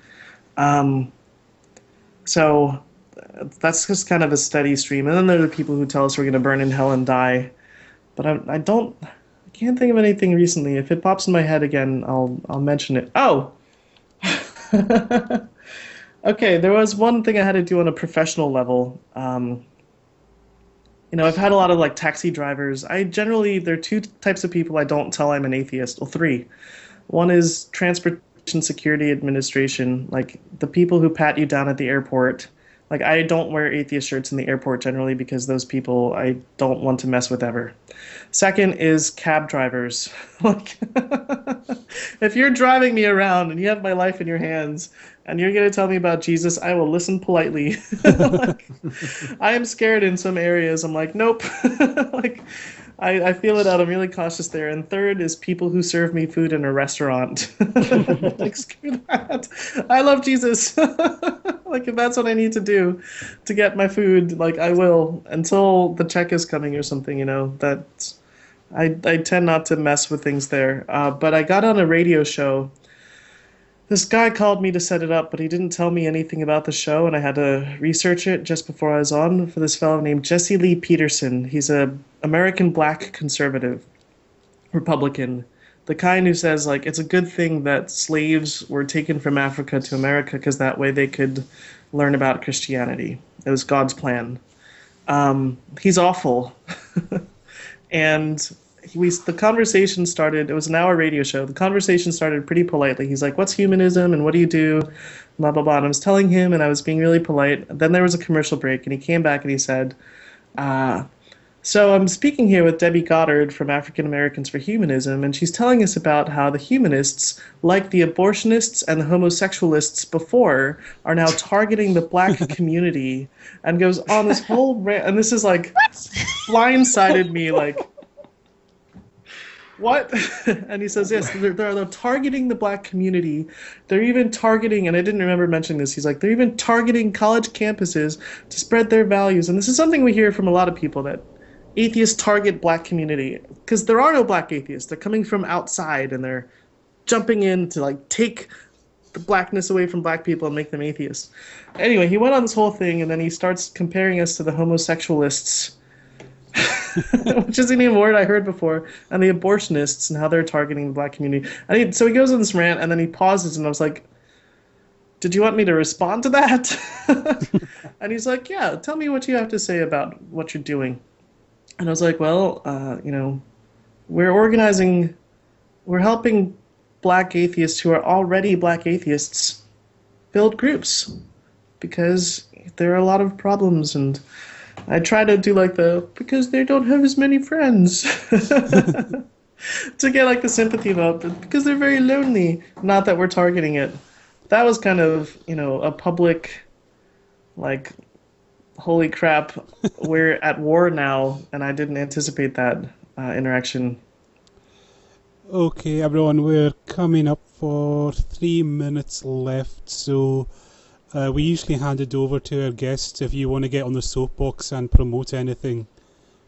So that's just kind of a steady stream. And then there are the people who tell us we're going to burn in hell and die. But I can't think of anything recently. If it pops in my head again, I'll mention it. Oh! Okay, there was one thing I had to do on a professional level. You know, I've had a lot of like taxi drivers. There are two types of people I don't tell I'm an atheist. Well, three. One is Transportation Security Administration, like the people who pat you down at the airport. Like I don't wear atheist shirts in the airport generally because those people I don't want to mess with ever. Second is cab drivers. Like if you're driving me around and you have my life in your hands and you're going to tell me about Jesus, I will listen politely. Like, I am scared in some areas. I'm like, nope. Like I feel it out. I'm really cautious there. And third is people who serve me food in a restaurant. Like, screw that. I love Jesus. Like, if that's what I need to do to get my food, like, I will until the check is coming or something, you know. I tend not to mess with things there. But I got on a radio show. This guy called me to set it up, but he didn't tell me anything about the show, and I had to research it just before I was on for this fellow named Jesse Lee Peterson. He's a American black conservative Republican, the kind who says like it's a good thing that slaves were taken from Africa to America because that way they could learn about Christianity. It was God's plan. He's awful, and the conversation started. It was an hour radio show. The conversation started pretty politely. He's like, "What's humanism and what do you do?" Blah blah blah. And I was telling him, and I was being really polite. Then there was a commercial break, and he came back and he said, "So I'm speaking here with Debbie Goddard from African Americans for Humanism, and she's telling us about how the humanists, like the abortionists and the homosexualists before, are now targeting the black community," and goes on this whole rant. And this is like blindsided me, like. What? And he says, yes, they're targeting the black community. They're even targeting, and I didn't remember mentioning this, he's like, they're even targeting college campuses to spread their values. And this is something we hear from a lot of people, that atheists target black community. Because there are no black atheists. They're coming from outside, and they're jumping in to like take the blackness away from black people and make them atheists. Anyway, he went on this whole thing, and then he starts comparing us to the homosexualists, which isn't even a word I heard before, and the abortionists and how they're targeting the black community. So he goes on this rant, and then he pauses, and I was like, did you want me to respond to that? And he's like, yeah, tell me what you have to say about what you're doing. And I was like, well, you know, we're helping black atheists who are already black atheists build groups, because there are a lot of problems, and I try to do like because they don't have as many friends to get like the sympathy about, because they're very lonely. Not that we're targeting it. That was kind of, you know, a public, like, holy crap, we're at war now, and I didn't anticipate that interaction. Okay, everyone, we're coming up for 3 minutes left, so we usually hand it over to our guests. If you want to get on the soapbox and promote anything,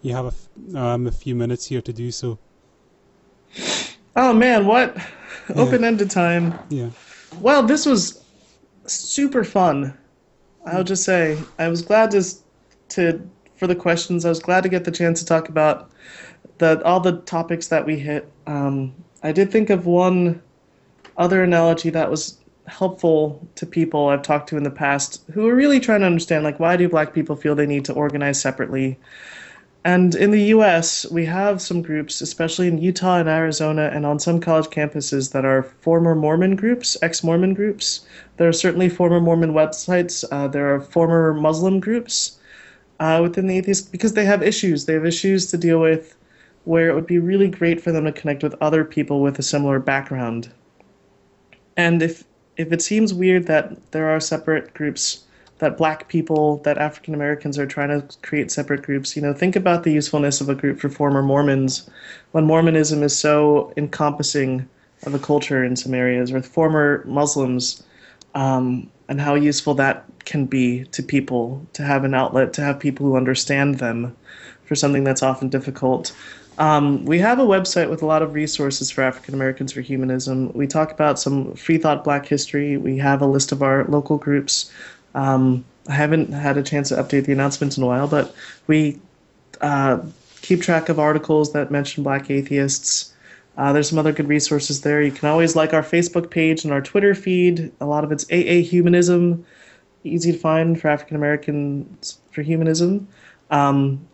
you have a few minutes here to do so. Oh man, what? Open-ended time. Yeah. Well, this was super fun. I'll just say I was glad to for the questions. I was glad to get the chance to talk about all the topics that we hit. I did think of one other analogy that was helpful to people I've talked to in the past who are really trying to understand, like, why do black people feel they need to organize separately? And in the US, we have some groups, especially in Utah and Arizona and on some college campuses, that are former Mormon groups, ex-Mormon groups. There are certainly former Mormon websites. There are former Muslim groups within the atheist, because they have issues. They have issues to deal with where it would be really great for them to connect with other people with a similar background. And if it seems weird that there are separate groups, that black people, that African Americans are trying to create separate groups, think about the usefulness of a group for former Mormons when Mormonism is so encompassing of a culture in some areas, or former Muslims, and how useful that can be to people, to have an outlet, to have people who understand them for something that's often difficult. We have a website with a lot of resources for African Americans for Humanism. We talk about some free thought black history. We have a list of our local groups. I haven't had a chance to update the announcements in a while, but we keep track of articles that mention black atheists. There's some other good resources there. You can always like our Facebook page and our Twitter feed. A lot of it's AA Humanism, easy to find for African Americans for Humanism.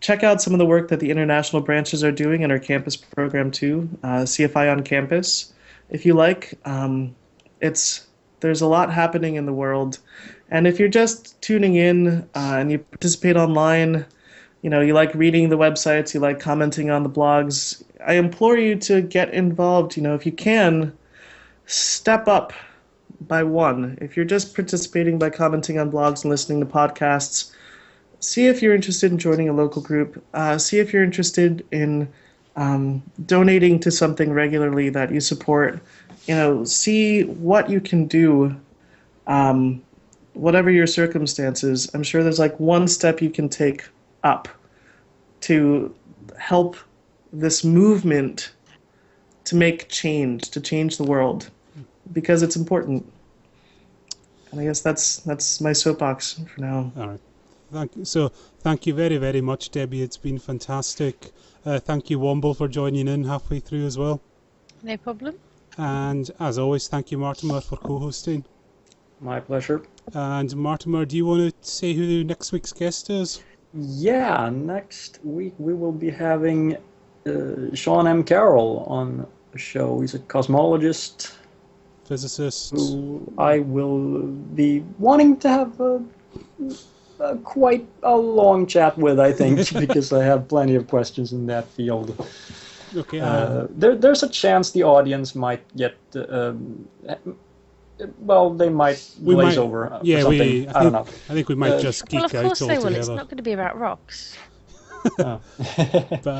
Check out some of the work that the international branches are doing in our campus program too, CFI on Campus, if you like. There's a lot happening in the world. And if you're just tuning in and you participate online, you like reading the websites, you like commenting on the blogs, I implore you to get involved. If you can, step up by one. If you're just participating by commenting on blogs and listening to podcasts, see if you're interested in joining a local group. See if you're interested in donating to something regularly that you support. See what you can do, whatever your circumstances. I'm sure there's like one step you can take up to help this movement to make change, to change the world, because it's important. And I guess that's my soapbox for now. All right. Thank you very, very much, Debbie. It's been fantastic. Thank you, Womble, for joining in halfway through as well. No problem. And as always, thank you, Mortimer, for co-hosting. My pleasure. And Mortimer, do you want to say who next week's guest is? Yeah, next week we will be having Sean M. Carroll on the show. He's a cosmologist, Physicist. who I will be wanting to have quite a long chat with, I think, because I have plenty of questions in that field. Okay. There's a chance the audience might get, they might glaze over or something. I don't know. I think we might just geek out altogether. Well, of course they will. It's not going to be about rocks. But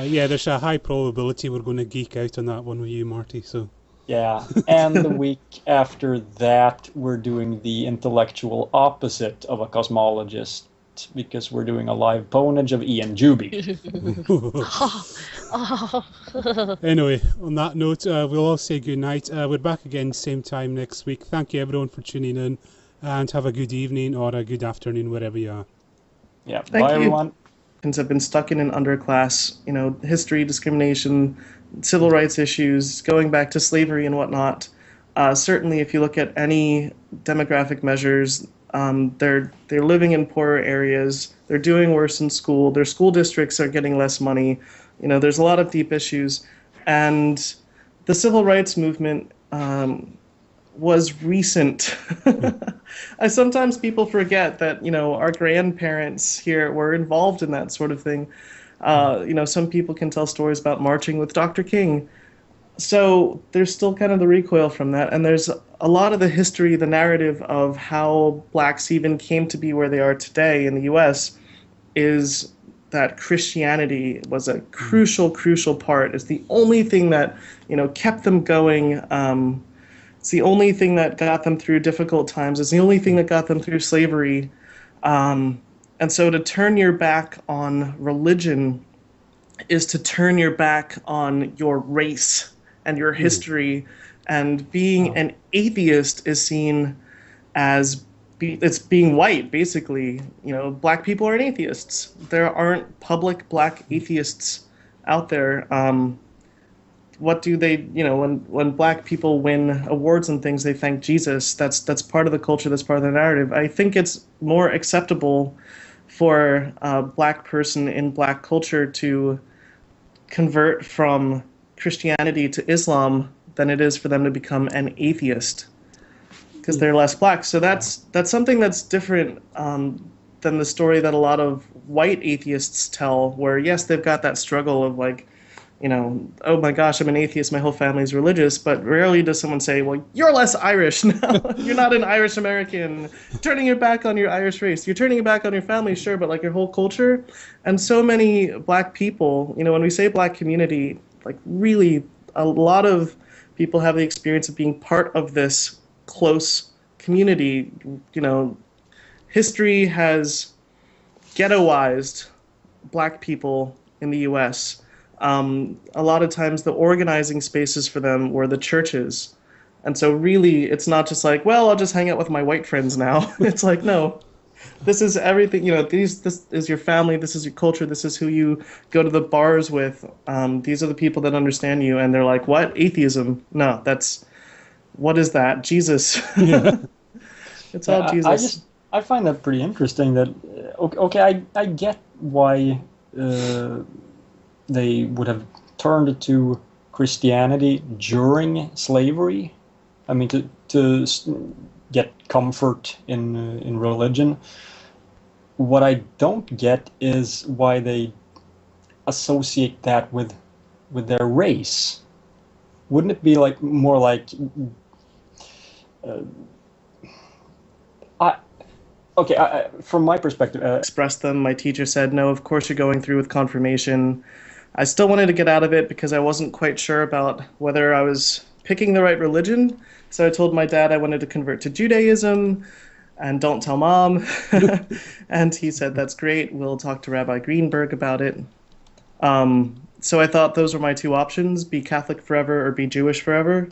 yeah, there's a high probability we're going to geek out on that one with you, Marty. So. Yeah, and the week after that, we're doing the intellectual opposite of a cosmologist, because we're doing a live ponage of Ian Juby. Anyway, on that note, we'll all say good night. We're back again same time next week. Thank you everyone for tuning in, and have a good evening or a good afternoon wherever you are. Yeah, Thank bye you. everyone. Have been stuck in an underclass, history, discrimination, civil rights issues, going back to slavery and whatnot. Certainly, if you look at any demographic measures, they're living in poorer areas. They're doing worse in school. Their school districts are getting less money. There's a lot of deep issues, and the civil rights movement was recent. Sometimes people forget that our grandparents here were involved in that sort of thing. Some people can tell stories about marching with Dr. King. So there's still kind of the recoil from that, and there's a lot of the history, the narrative of how blacks even came to be where they are today in the U.S. is that Christianity was a crucial part. It's the only thing that, kept them going. It's the only thing that got them through difficult times. It's the only thing that got them through slavery. And so to turn your back on religion is to turn your back on your race and your history. And being an atheist is seen as it's being white, basically. Black people aren't atheists. There aren't public black atheists out there. What do they, when black people win awards and things, they thank Jesus. That's part of the culture. That's part of the narrative. I think it's more acceptable for a black person in black culture to convert from Christianity to Islam than it is for them to become an atheist, because they're less black. So that's something that's different than the story that a lot of white atheists tell, where yes, they've got that struggle of like, oh my gosh, I'm an atheist, my whole family's religious, but rarely does someone say, well, you're less Irish now. You're not an Irish American. Turning your back on your Irish race. You're turning your back on your family, sure, but like your whole culture. And so many black people, when we say black community, like really a lot of people have the experience of being part of this close community. History has ghettoized black people in the U.S. A lot of times the organizing spaces for them were the churches. And so really it's not just like, well, I'll just hang out with my white friends now. It's like, no, this is everything, this is your family, this is your culture, this is who you go to the bars with. These are the people that understand you. And they're like, what? Atheism? No, what is that? Jesus. Yeah. It's all Jesus. I find that pretty interesting that, I get why they would have turned to Christianity during slavery. I mean, to get comfort in religion. What I don't get is why they associate that with their race. Wouldn't it be like more like from my perspective, expressed them. My teacher said, no, of course you're going through with confirmation. I still wanted to get out of it because I wasn't quite sure about whether I was picking the right religion. So I told my dad I wanted to convert to Judaism, and don't tell mom. And he said, that's great. We'll talk to Rabbi Greenberg about it. So I thought those were my two options, be Catholic forever or be Jewish forever.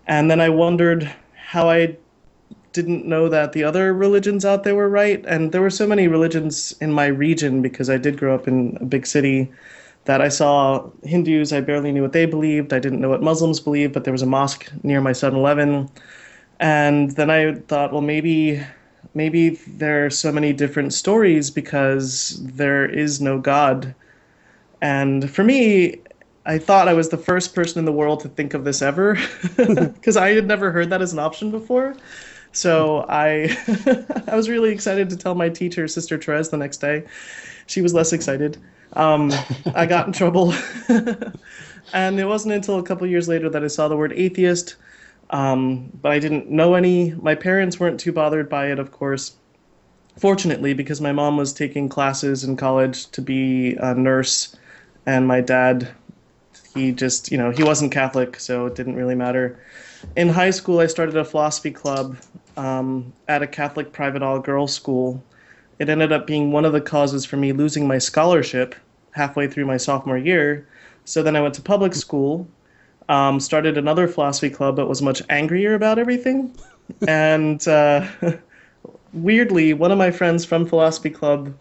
And then I wondered how I didn't know that the other religions out there were right. And there were so many religions in my region, because I did grow up in a big city, that I saw Hindus, I barely knew what they believed. I didn't know what Muslims believed, but there was a mosque near my 7-Eleven. And then I thought, well, maybe there are so many different stories because there is no God. And for me, I thought I was the first person in the world to think of this ever, because I had never heard that as an option before. So I was really excited to tell my teacher, Sister Therese, the next day. She was less excited. I got in trouble. And it wasn't until a couple years later that I saw the word atheist, but I didn't know any. My parents weren't too bothered by it, of course, fortunately, because my mom was taking classes in college to be a nurse, and my dad, he just, he wasn't Catholic, so it didn't really matter. In high school, I started a philosophy club at a Catholic private all-girls school. It ended up being one of the causes for me losing my scholarship halfway through my sophomore year. So then I went to public school, started another philosophy club, but was much angrier about everything. And weirdly, one of my friends from philosophy club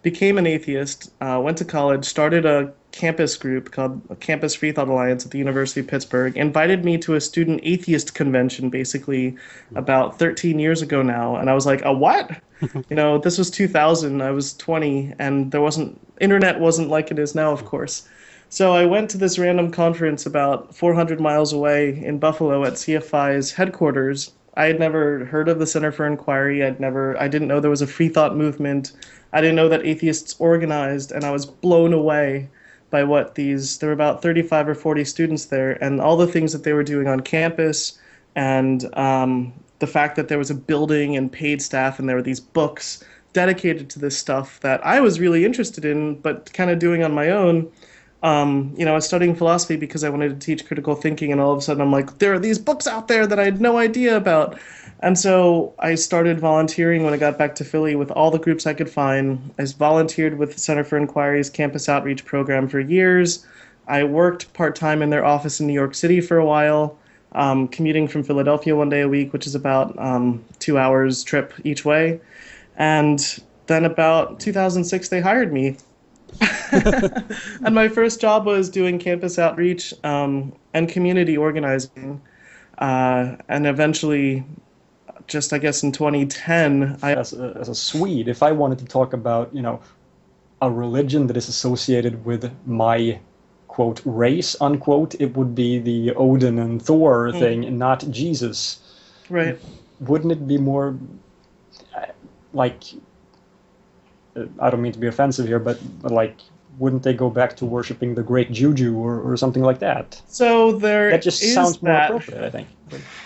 became an atheist, went to college, started a campus group called Campus Free Thought Alliance at the University of Pittsburgh, invited me to a student atheist convention basically about 13 years ago now. And I was like, a what? This was 2000, I was 20, and internet wasn't like it is now, of course. So I went to this random conference about 400 miles away in Buffalo at CFI's headquarters. I had never heard of the Center for Inquiry. I didn't know there was a free thought movement. I didn't know that atheists organized, and I was blown away by there were about 35 or 40 students there, and all the things that they were doing on campus, and the fact that there was a building and paid staff, and there were these books dedicated to this stuff that I was really interested in, but kind of doing on my own. I was studying philosophy because I wanted to teach critical thinking, and all of a sudden I'm like, there are these books out there that I had no idea about. And so I started volunteering when I got back to Philly with all the groups I could find. I volunteered with the Center for Inquiry's campus outreach program for years. I worked part-time in their office in New York City for a while, commuting from Philadelphia one day a week, which is about 2 hours trip each way. And then about 2006, they hired me. And my first job was doing campus outreach and community organizing. And eventually, just I guess in 2010, As a Swede, if I wanted to talk about, a religion that is associated with my quote race unquote, it would be the Odin and Thor thing, not Jesus. Right. Wouldn't it be more like, I don't mean to be offensive here, but like, wouldn't they go back to worshiping the great Juju or something like that? So that just sounds more appropriate, I think.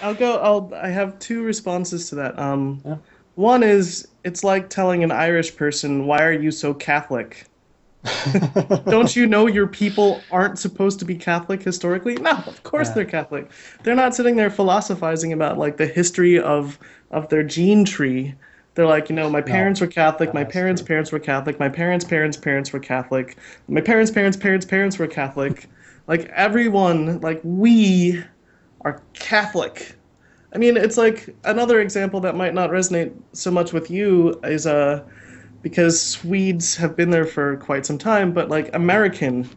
I have two responses to that. One is, it's like telling an Irish person, why are you so Catholic? Don't you know your people aren't supposed to be Catholic historically? No, of course they're Catholic. They're not sitting there philosophizing about like the history of their gene tree. They're like, my parents were Catholic, my parents' parents were Catholic, my parents' parents' parents were Catholic, my parents' parents' parents' parents were Catholic. Like everyone, like we are Catholic. I mean, it's like another example that might not resonate so much with you is because Swedes have been there for quite some time, but like Americans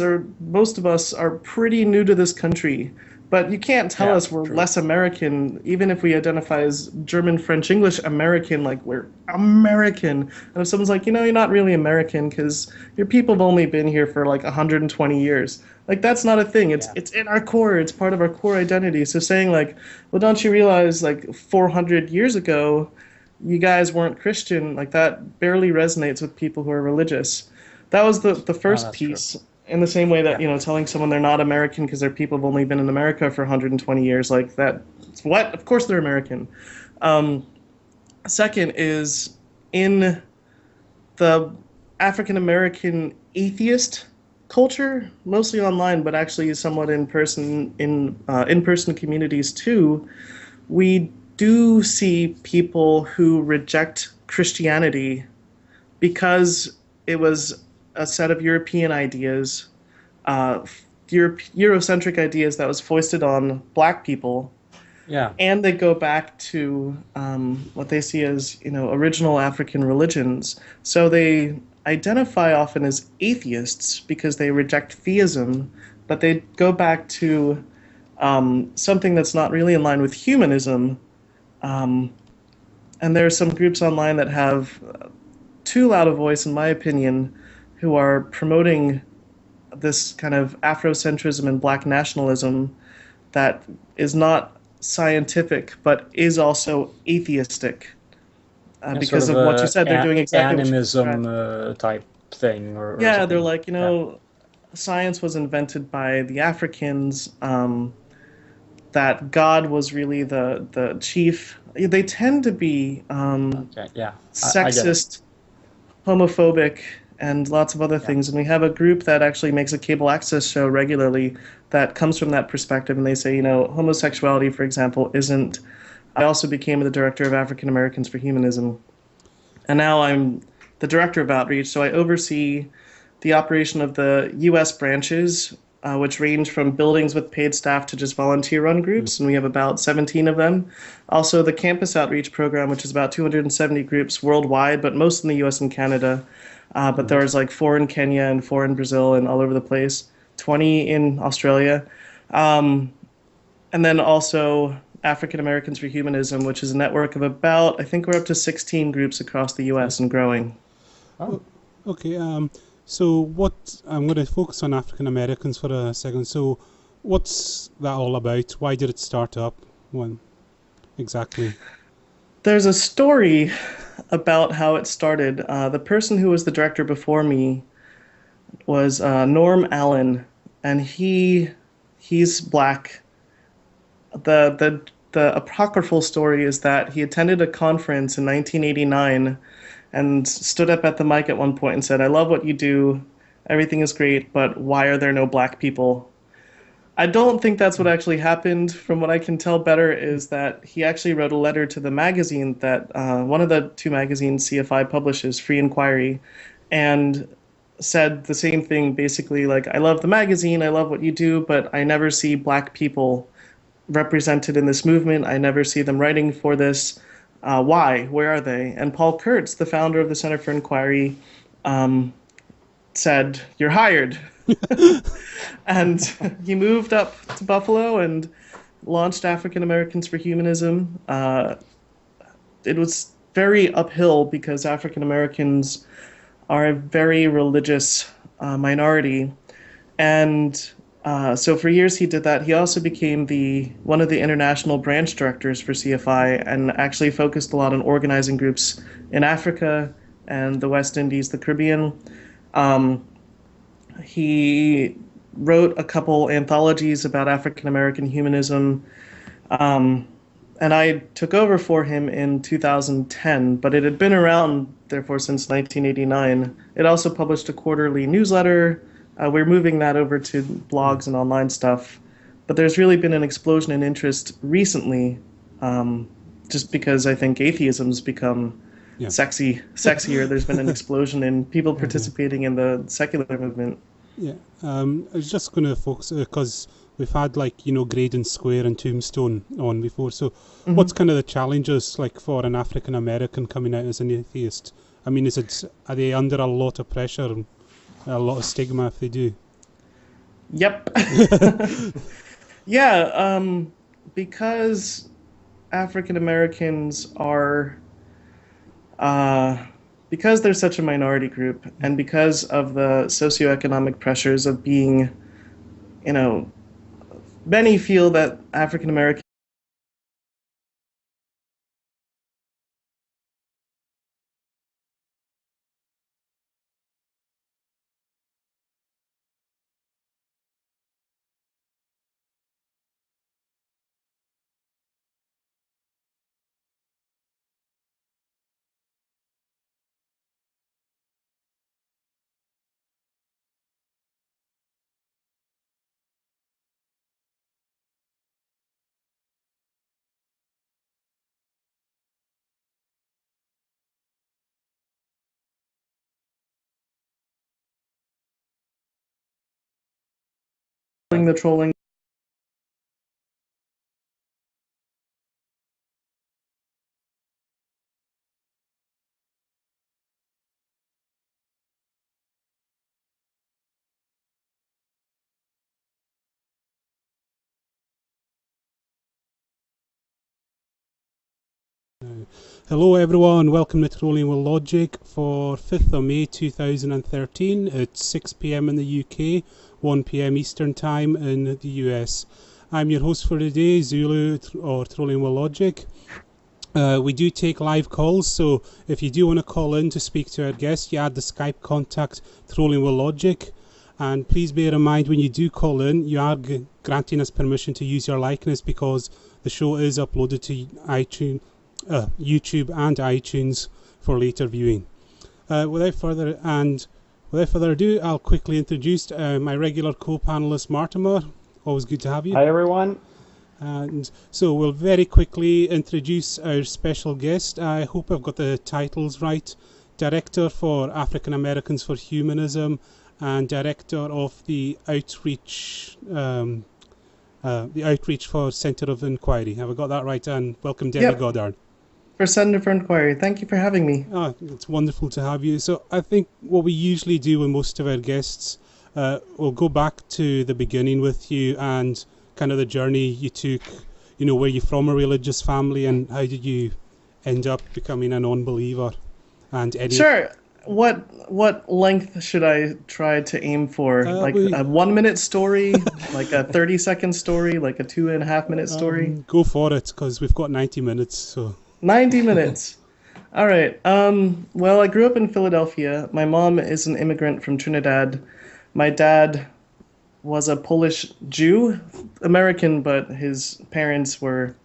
are, most of us are pretty new to this country. But you can't tell us we're less American, even if we identify as German, French, English American, like we're American. And if someone's like, you're not really American because your people have only been here for like 120 years. Like that's not a thing. It's in our core. It's part of our core identity. So saying like, well, don't you realize like 400 years ago, you guys weren't Christian, like that barely resonates with people who are religious. That was the first piece. True. In the same way that, telling someone they're not American because their people have only been in America for 120 years, like that, what? Of course they're American. Second is in the African-American atheist culture, mostly online, but actually somewhat in person, in-person communities too, we do see people who reject Christianity because it was a set of European ideas, Eurocentric ideas that was foisted on black people. Yeah. And they go back to what they see as, original African religions. So they identify often as atheists because they reject theism, but they go back to something that's not really in line with humanism. And there are some groups online that have too loud a voice, in my opinion, who are promoting this kind of Afrocentrism and black nationalism that is not scientific, but is also atheistic. Because sort of what you said, they're doing exactly animism type thing. Or yeah, something. They're like, science was invented by the Africans, that God was really the chief. They tend to be sexist, homophobic, and lots of other things. And we have a group that actually makes a cable access show regularly that comes from that perspective. And they say, homosexuality, for example, isn't... I also became the director of African Americans for Humanism. And now I'm the director of outreach. So I oversee the operation of the U.S. branches, which range from buildings with paid staff to just volunteer-run groups. And we have about 17 of them. Also the campus outreach program, which is about 270 groups worldwide, but most in the U.S. and Canada. But there's like 4 in Kenya and 4 in Brazil and all over the place, 20 in Australia. And then also African Americans for Humanism, which is a network of about, I think we're up to 16 groups across the U.S. and growing. Oh. Okay, so I'm going to focus on African Americans for a second. So what's that all about? Why did it start up? When exactly? There's a story about how it started. The person who was the director before me was Norm Allen, and he's black. The the apocryphal story is that he attended a conference in 1989 and stood up at the mic at one point and said, "I love what you do. Everything is great, but why are there no black people?" I don't think that's what actually happened. From what I can tell better is that he actually wrote a letter to the magazine that one of the two magazines CFI publishes, Free Inquiry, and said the same thing, basically like, "I love the magazine, I love what you do, but I never see black people represented in this movement. I never see them writing for this. Why? Where are they?" And Paul Kurtz, the founder of the Center for Inquiry, said, "You're hired." And he moved up to Buffalo and launched African Americans for Humanism. It was very uphill because African Americans are a very religious minority. And so for years he did that. He also became one of the international branch directors for CFI and actually focused a lot on organizing groups in Africa and the West Indies, the Caribbean. He wrote a couple anthologies about African American humanism, and I took over for him in 2010, but it had been around, therefore, since 1989. It also published a quarterly newsletter. We're moving that over to blogs and online stuff, but there's really been an explosion in interest recently, just because I think atheism's become sexier. There's been an explosion in people participating in the secular movement. Yeah, I was just going to focus because we've had Graydon Square and Tombstone on before. So, what's kind of the challenges like for an African American coming out as an atheist? I mean, are they under a lot of pressure and a lot of stigma if they do? Yep. Yeah, because African Americans are. Because they're such a minority group, and because of the socioeconomic pressures of being, many feel that African American the trolling. Hello everyone, welcome to Trolling with Logic for 5th of May 2013. It's 6 p.m. in the UK, 1 p.m. Eastern Time in the US. I'm your host for today, Zulu or Trolling with Logic. We do take live calls, so if you do want to call in to speak to our guest, you add the Skype contact Trolling with Logic. And please bear in mind when you do call in, you are granting us permission to use your likeness because the show is uploaded to iTunes. YouTube and iTunes for later viewing. Without further ado, I'll quickly introduce my regular co-panelist Martimer. Always good to have you. Hi everyone. And so we'll very quickly introduce our special guest. I hope I've got the titles right. Director for African Americans for Humanism and Director of the Outreach for Center of Inquiry. Have I got that right? And welcome, Debbie Goddard. For Center for Inquiry. Thank you for having me. Oh, it's wonderful to have you. So I think what we usually do with most of our guests, we'll go back to the beginning with you and kind of the journey you took. Were you from a religious family and how did you end up becoming a non-believer? And Sure. What length should I try to aim for? Like a 1 minute story, like a 30-second story, like a 2.5 minute story? Go for it, because we've got 90 minutes. So 90 minutes. All right. Well, I grew up in Philadelphia. My mom is an immigrant from Trinidad. My dad was a Polish Jew, American, but his parents were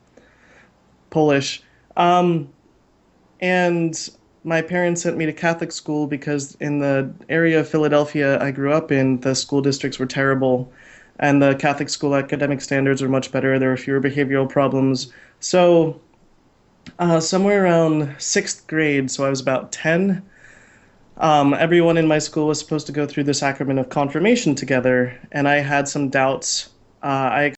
Polish. And my parents sent me to Catholic school because in the area of Philadelphia I grew up in, the school districts were terrible, and the Catholic school academic standards were much better. There were fewer behavioral problems. So somewhere around sixth grade, so I was about 10, everyone in my school was supposed to go through the sacrament of confirmation together, and I had some doubts. I